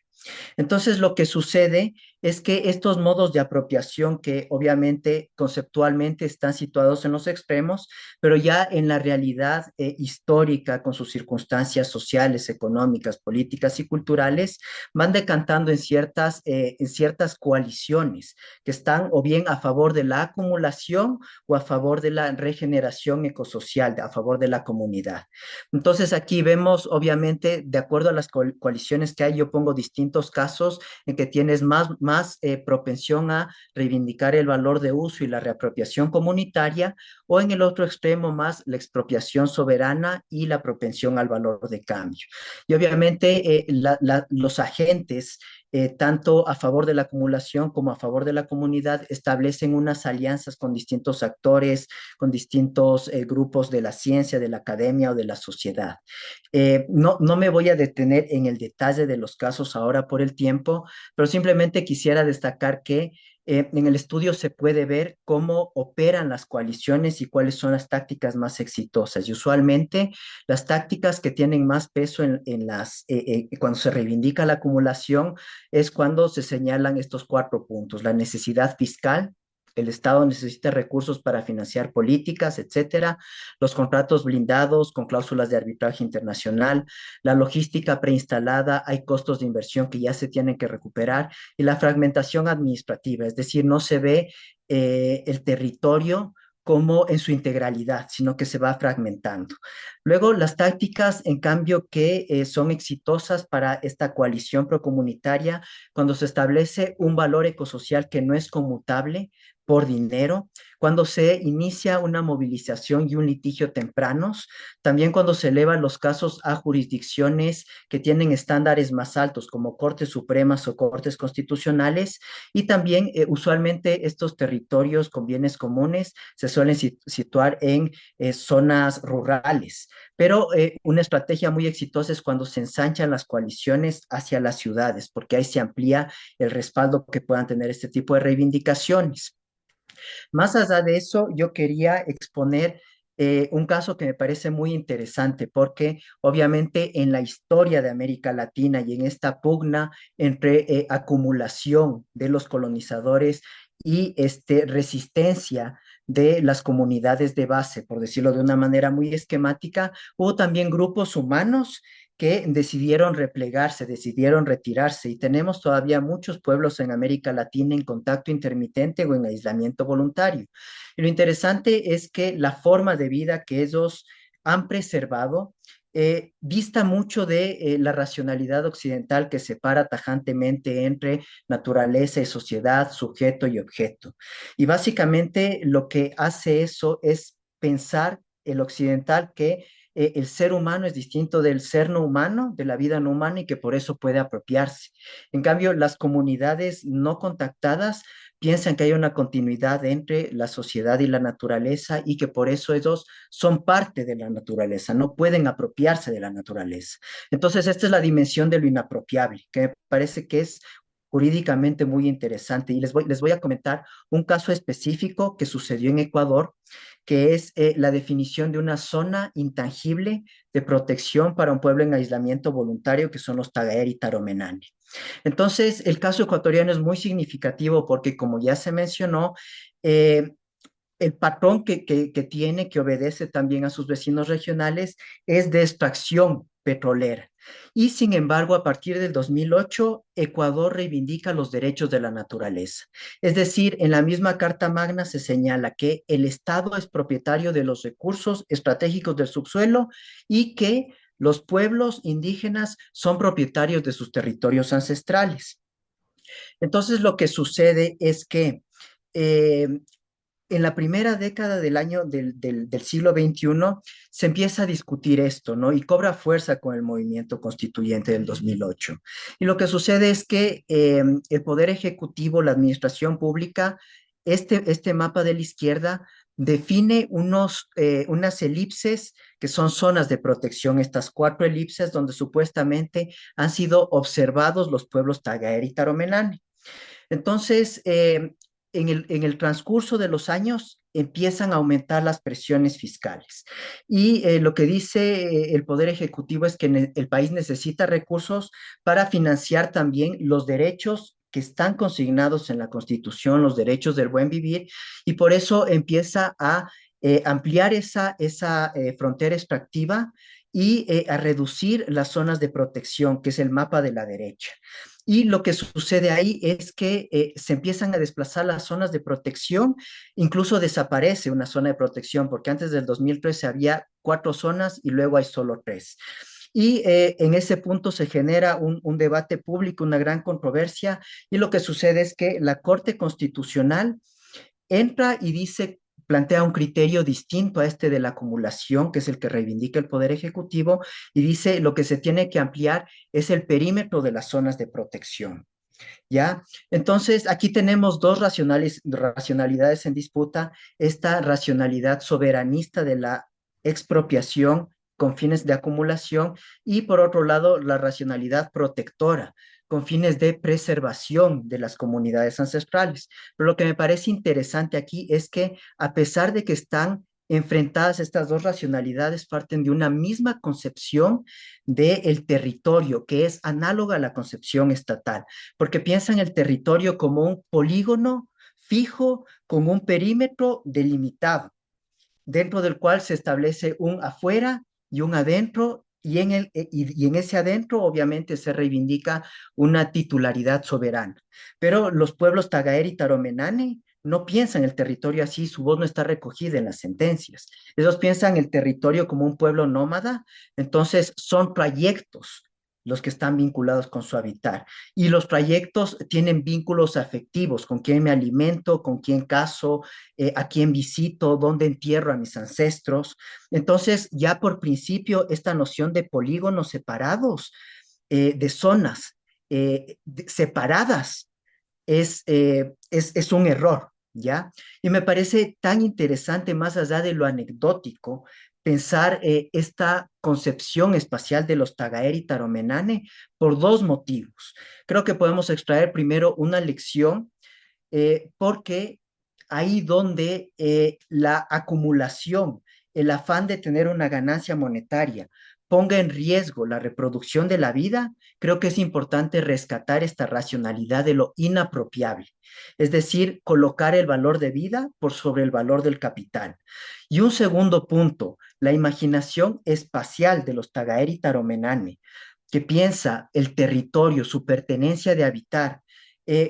Entonces, lo que sucede es que estos modos de apropiación que obviamente conceptualmente están situados en los extremos, pero ya en la realidad histórica, con sus circunstancias sociales, económicas, políticas y culturales, van decantando en ciertas coaliciones que están o bien a favor de la acumulación o a favor de la regeneración ecosocial, a favor de la comunidad. Entonces, aquí vemos, obviamente, de acuerdo a las coaliciones que hay, yo pongo distintos casos en que tienes más propensión a reivindicar el valor de uso y la reapropiación comunitaria, o en el otro extremo más la expropiación soberana y la propensión al valor de cambio. Y obviamente los agentes tanto a favor de la acumulación como a favor de la comunidad, establecen unas alianzas con distintos actores, con distintos grupos de la ciencia, de la academia o de la sociedad. No me voy a detener en el detalle de los casos ahora por el tiempo, pero simplemente quisiera destacar que en el estudio se puede ver cómo operan las coaliciones y cuáles son las tácticas más exitosas. Y usualmente las tácticas que tienen más peso cuando se reivindica la acumulación es cuando se señalan estos 4 puntos: la necesidad fiscal. El Estado necesita recursos para financiar políticas, etcétera. Los contratos blindados con cláusulas de arbitraje internacional, la logística preinstalada, hay costos de inversión que ya se tienen que recuperar, y la fragmentación administrativa, es decir, no se ve el territorio como en su integralidad, sino que se va fragmentando. Luego, las tácticas, en cambio, que son exitosas para esta coalición procomunitaria, cuando se establece un valor ecosocial que no es conmutable por dinero, cuando se inicia una movilización y un litigio tempranos, también cuando se elevan los casos a jurisdicciones que tienen estándares más altos, como Cortes Supremas o Cortes Constitucionales, y también usualmente estos territorios con bienes comunes se suelen situar en zonas rurales. Pero una estrategia muy exitosa es cuando se ensanchan las coaliciones hacia las ciudades, porque ahí se amplía el respaldo que puedan tener este tipo de reivindicaciones. Más allá de eso, yo quería exponer un caso que me parece muy interesante, porque obviamente en la historia de América Latina y en esta pugna entre acumulación de los colonizadores y resistencia de las comunidades de base, por decirlo de una manera muy esquemática, hubo también grupos humanos que decidieron replegarse, decidieron retirarse, y tenemos todavía muchos pueblos en América Latina en contacto intermitente o en aislamiento voluntario. Y lo interesante es que la forma de vida que ellos han preservado dista mucho de la racionalidad occidental que separa tajantemente entre naturaleza y sociedad, sujeto y objeto. Y básicamente lo que hace eso es pensar el occidental que el ser humano es distinto del ser no humano, de la vida no humana, y que por eso puede apropiarse. En cambio, las comunidades no contactadas piensan que hay una continuidad entre la sociedad y la naturaleza y que por eso ellos son parte de la naturaleza, no pueden apropiarse de la naturaleza. Entonces, esta es la dimensión de lo inapropiable, que me parece que es jurídicamente muy interesante. Y les voy a comentar un caso específico que sucedió en Ecuador, que es la definición de una zona intangible de protección para un pueblo en aislamiento voluntario, que son los Tagaer y Taromenane. Entonces, el caso ecuatoriano es muy significativo porque, como ya se mencionó, eh, el patrón que tiene, que obedece también a sus vecinos regionales, es de extracción petrolera. Y sin embargo, a partir del 2008, Ecuador reivindica los derechos de la naturaleza. Es decir, en la misma Carta Magna se señala que el Estado es propietario de los recursos estratégicos del subsuelo y que los pueblos indígenas son propietarios de sus territorios ancestrales. Entonces, lo que sucede es que eh, en la primera década del siglo XXI se empieza a discutir esto, ¿no? Y cobra fuerza con el movimiento constituyente del 2008. Y lo que sucede es que el Poder Ejecutivo, la administración pública, este mapa de la izquierda define unas elipses que son zonas de protección, estas 4 elipses donde supuestamente han sido observados los pueblos Tagaer y Taromenane. Entonces, en el transcurso de los años empiezan a aumentar las presiones fiscales. Y lo que dice el Poder Ejecutivo es que el país necesita recursos para financiar también los derechos que están consignados en la Constitución, los derechos del buen vivir, y por eso empieza a ampliar esa frontera extractiva y a reducir las zonas de protección, que es el mapa de la derecha. Y lo que sucede ahí es que se empiezan a desplazar las zonas de protección, incluso desaparece una zona de protección, porque antes del 2013 había 4 zonas y luego hay solo 3. Y en ese punto se genera un debate público, una gran controversia, y lo que sucede es que la Corte Constitucional entra y dice, plantea un criterio distinto a este de la acumulación, que es el que reivindica el Poder Ejecutivo, y dice lo que se tiene que ampliar es el perímetro de las zonas de protección. ¿Ya? Entonces, aquí tenemos dos racionalidades en disputa, esta racionalidad soberanista de la expropiación con fines de acumulación y por otro lado la racionalidad protectora con fines de preservación de las comunidades ancestrales. Pero lo que me parece interesante aquí es que a pesar de que están enfrentadas estas dos racionalidades, parten de una misma concepción del territorio, que es análoga a la concepción estatal porque piensan el territorio como un polígono fijo con un perímetro delimitado, dentro del cual se establece un afuera y un adentro, y en ese adentro obviamente se reivindica una titularidad soberana. Pero los pueblos Tagaer y Taromenane no piensan el territorio así, su voz no está recogida en las sentencias. Ellos piensan el territorio como un pueblo nómada, entonces son trayectos los que están vinculados con su habitar. Y los trayectos tienen vínculos afectivos, con quién me alimento, con quién caso, a quién visito, dónde entierro a mis ancestros. Entonces, ya por principio, esta noción de polígonos separados, de zonas separadas, es un error, ¿ya? Y me parece tan interesante, más allá de lo anecdótico, pensar esta concepción espacial de los Tagaer y Taromenane por dos motivos. Creo que podemos extraer primero una lección porque ahí donde la acumulación, el afán de tener una ganancia monetaria, ponga en riesgo la reproducción de la vida, creo que es importante rescatar esta racionalidad de lo inapropiable, es decir, colocar el valor de vida por sobre el valor del capital. Y un segundo punto, la imaginación espacial de los Tagaer y Taromenane, que piensa el territorio, su pertenencia de habitar,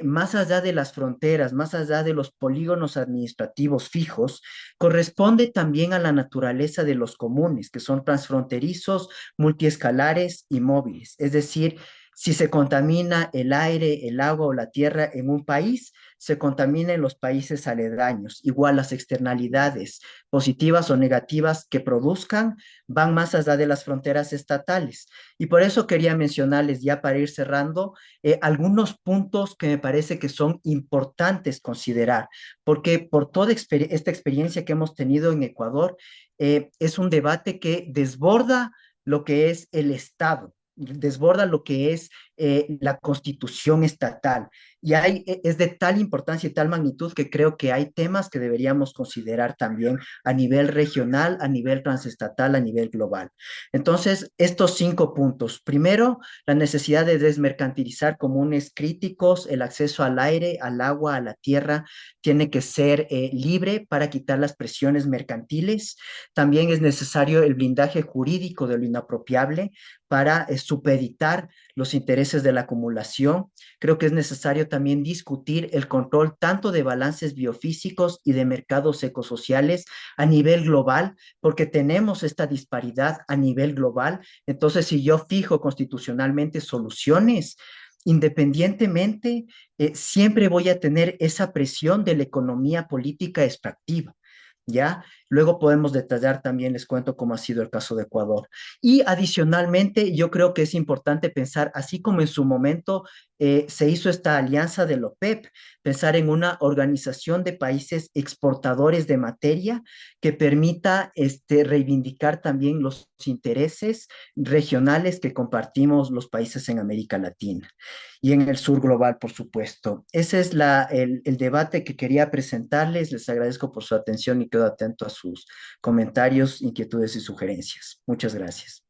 más allá de las fronteras, más allá de los polígonos administrativos fijos, corresponde también a la naturaleza de los comunes, que son transfronterizos, multiescalares y móviles. Es decir, si se contamina el aire, el agua o la tierra en un país, se contamina en los países aledaños. Igual las externalidades positivas o negativas que produzcan van más allá de las fronteras estatales. Y por eso quería mencionarles, ya para ir cerrando, algunos puntos que me parece que son importantes considerar, porque por toda esta experiencia que hemos tenido en Ecuador, es un debate que desborda lo que es el Estado, desborda lo que es la constitución estatal. Y es de tal importancia y tal magnitud que creo que hay temas que deberíamos considerar también a nivel regional, a nivel transestatal, a nivel global. Entonces, estos 5 puntos. Primero, la necesidad de desmercantilizar comunes críticos, el acceso al aire, al agua, a la tierra, tiene que ser libre para quitar las presiones mercantiles. También es necesario el blindaje jurídico de lo inapropiable para supeditar los intereses de la acumulación. Creo que es necesario también discutir el control tanto de balances biofísicos y de mercados ecosociales a nivel global, porque tenemos esta disparidad a nivel global. Entonces, si yo fijo constitucionalmente soluciones, independientemente, siempre voy a tener esa presión de la economía política extractiva. ¿Ya? Luego podemos detallar también, les cuento cómo ha sido el caso de Ecuador. Y adicionalmente, yo creo que es importante pensar, así como en su momento se hizo esta alianza de la OPEP, pensar en una organización de países exportadores de materia que permita reivindicar también los intereses regionales que compartimos los países en América Latina y en el sur global, por supuesto. Ese es el debate que quería presentarles. Les agradezco por su atención y quedo atento a sus comentarios, inquietudes y sugerencias. Muchas gracias.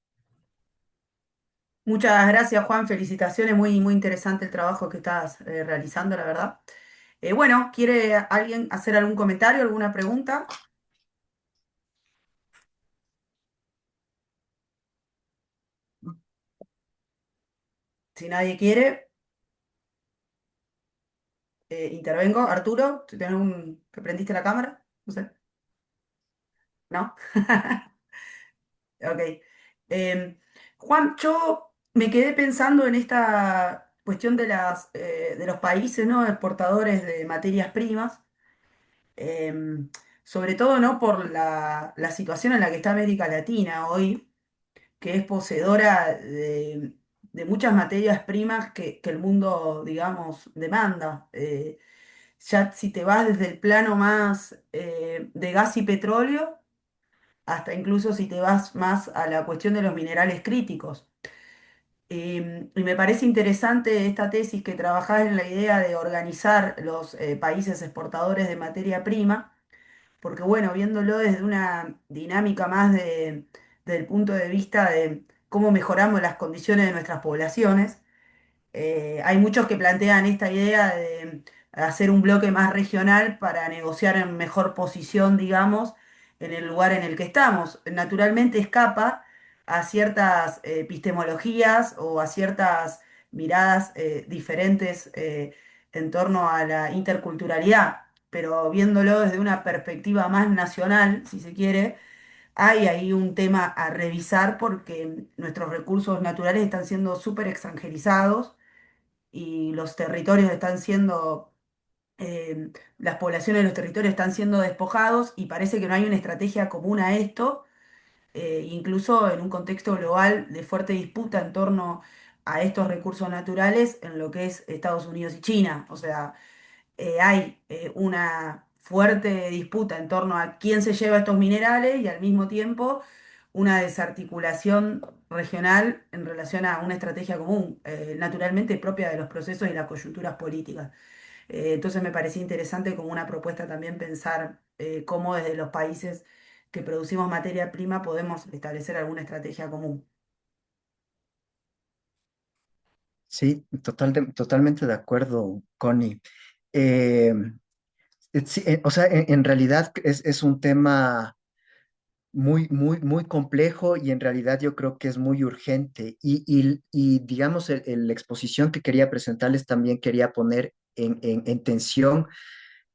Muchas gracias, Juan. Felicitaciones, muy, muy interesante el trabajo que estás realizando, la verdad. Bueno, ¿quiere alguien hacer algún comentario, alguna pregunta? Si nadie quiere, intervengo. Arturo, ¿tú tienes que prendiste la cámara? No sé. ¿No? Ok. Em, Juan, yo me quedé pensando en esta cuestión de los países, ¿no? Exportadores de materias primas. em, Sobre todo, ¿no? Por la situación en la que está América Latina hoy, que es poseedora de muchas materias primas que el mundo, digamos, demanda. Ya si te vas desde el plano más de gas y petróleo, hasta incluso si te vas más a la cuestión de los minerales críticos. Y me parece interesante esta tesis que trabajás en la idea de organizar los países exportadores de materia prima, porque bueno, viéndolo desde una dinámica más del punto de vista de cómo mejoramos las condiciones de nuestras poblaciones, hay muchos que plantean esta idea de hacer un bloque más regional para negociar en mejor posición, digamos, en el lugar en el que estamos. Naturalmente escapa a ciertas epistemologías o a ciertas miradas diferentes en torno a la interculturalidad, pero viéndolo desde una perspectiva más nacional, si se quiere, hay ahí un tema a revisar porque nuestros recursos naturales están siendo súper extranjerizados y los territorios están siendo, las poblaciones de los territorios están siendo despojados y parece que no hay una estrategia común a esto, incluso en un contexto global de fuerte disputa en torno a estos recursos naturales en lo que es Estados Unidos y China. O sea, hay una fuerte disputa en torno a quién se lleva estos minerales y al mismo tiempo una desarticulación regional en relación a una estrategia común, naturalmente propia de los procesos y las coyunturas políticas. Entonces me parecía interesante como una propuesta también pensar cómo desde los países que producimos materia prima podemos establecer alguna estrategia común. Sí, totalmente de acuerdo, Connie. Eh, sí, o sea, en realidad es un tema muy complejo y en realidad yo creo que es muy urgente. Y digamos, la exposición que quería presentarles también quería poner en tensión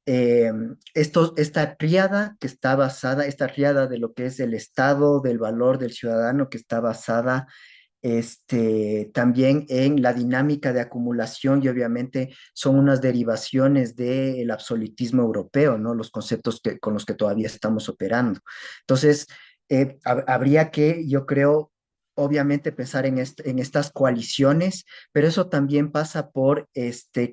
esta tríada que está basada, esta tríada de lo que es el Estado, del valor del ciudadano, que está basada también en la dinámica de acumulación y obviamente son unas derivaciones del absolutismo europeo, ¿no? Los conceptos con los que todavía estamos operando. Entonces, habría que, yo creo, obviamente pensar en estas coaliciones, pero eso también pasa por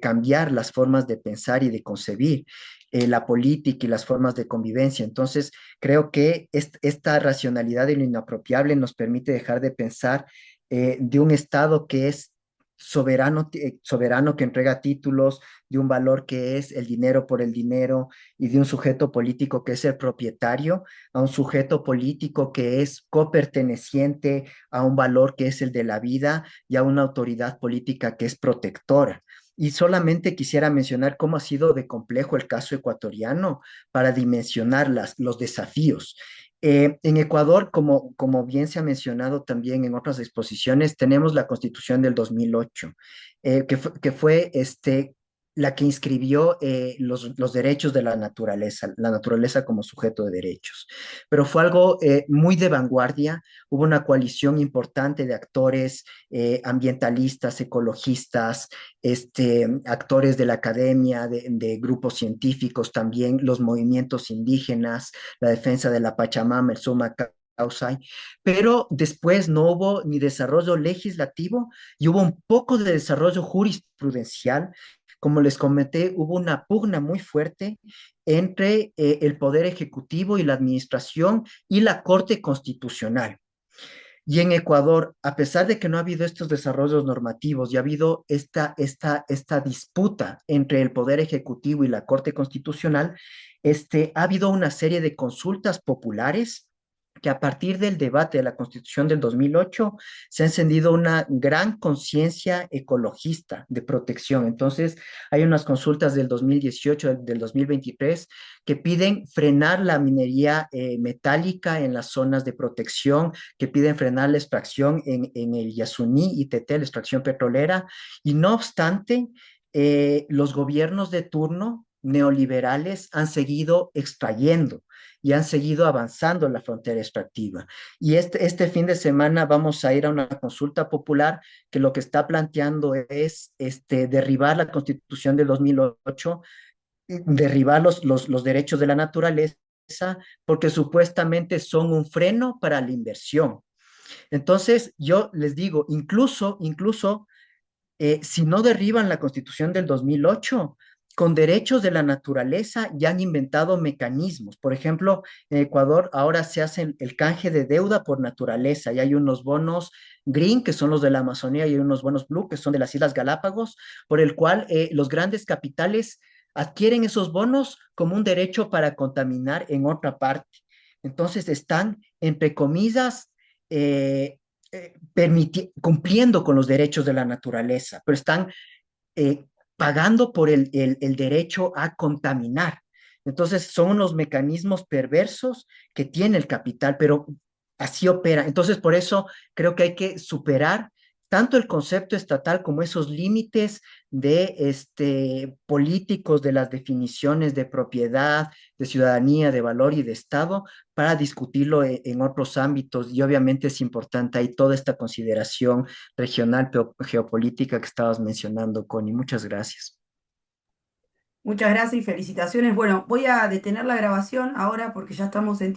cambiar las formas de pensar y de concebir la política y las formas de convivencia. Entonces, creo que esta racionalidad de lo inapropiable nos permite dejar de pensar de un Estado que es soberano, soberano que entrega títulos, de un valor que es el dinero por el dinero y de un sujeto político que es el propietario, a un sujeto político que es coperteneciente a un valor que es el de la vida y a una autoridad política que es protectora. Y solamente quisiera mencionar cómo ha sido de complejo el caso ecuatoriano para dimensionar los desafíos. En Ecuador, como bien se ha mencionado también en otras exposiciones, tenemos la Constitución del 2008, que fue la que inscribió los derechos de la naturaleza como sujeto de derechos. Pero fue algo muy de vanguardia, hubo una coalición importante de actores ambientalistas, ecologistas, actores de la academia, de grupos científicos también, los movimientos indígenas, la defensa de la Pachamama, el Suma Causay, pero después no hubo ni desarrollo legislativo y hubo un poco de desarrollo jurisprudencial. Como les comenté, hubo una pugna muy fuerte entre el Poder Ejecutivo y la Administración y la Corte Constitucional. Y en Ecuador, a pesar de que no ha habido estos desarrollos normativos y ha habido esta disputa entre el Poder Ejecutivo y la Corte Constitucional, ha habido una serie de consultas populares que a partir del debate de la Constitución del 2008 se ha encendido una gran conciencia ecologista de protección. Entonces, hay unas consultas del 2018, del 2023, que piden frenar la minería metálica en las zonas de protección, que piden frenar la extracción en el Yasuní y Teté, la extracción petrolera, y no obstante, los gobiernos de turno neoliberales han seguido extrayendo y han seguido avanzando en la frontera extractiva. Y este fin de semana vamos a ir a una consulta popular que lo que está planteando es derribar la Constitución del 2008, derribar los derechos de la naturaleza, porque supuestamente son un freno para la inversión. Entonces, yo les digo, incluso si no derriban la Constitución del 2008, con derechos de la naturaleza ya han inventado mecanismos. Por ejemplo, en Ecuador ahora se hace el canje de deuda por naturaleza y hay unos bonos green, que son los de la Amazonía, y hay unos bonos blue, que son de las Islas Galápagos, por el cual los grandes capitales adquieren esos bonos como un derecho para contaminar en otra parte. Entonces están, entre comillas, cumpliendo con los derechos de la naturaleza, pero están eh, pagando por el derecho a contaminar. Entonces son unos mecanismos perversos que tiene el capital, pero así opera. Entonces por eso creo que hay que superar tanto el concepto estatal como esos límites de políticos de las definiciones de propiedad, de ciudadanía, de valor y de Estado para discutirlo en otros ámbitos. Y obviamente es importante ahí toda esta consideración regional, geopolítica que estabas mencionando, Connie. Muchas gracias. Muchas gracias y felicitaciones. Bueno, voy a detener la grabación ahora porque ya estamos en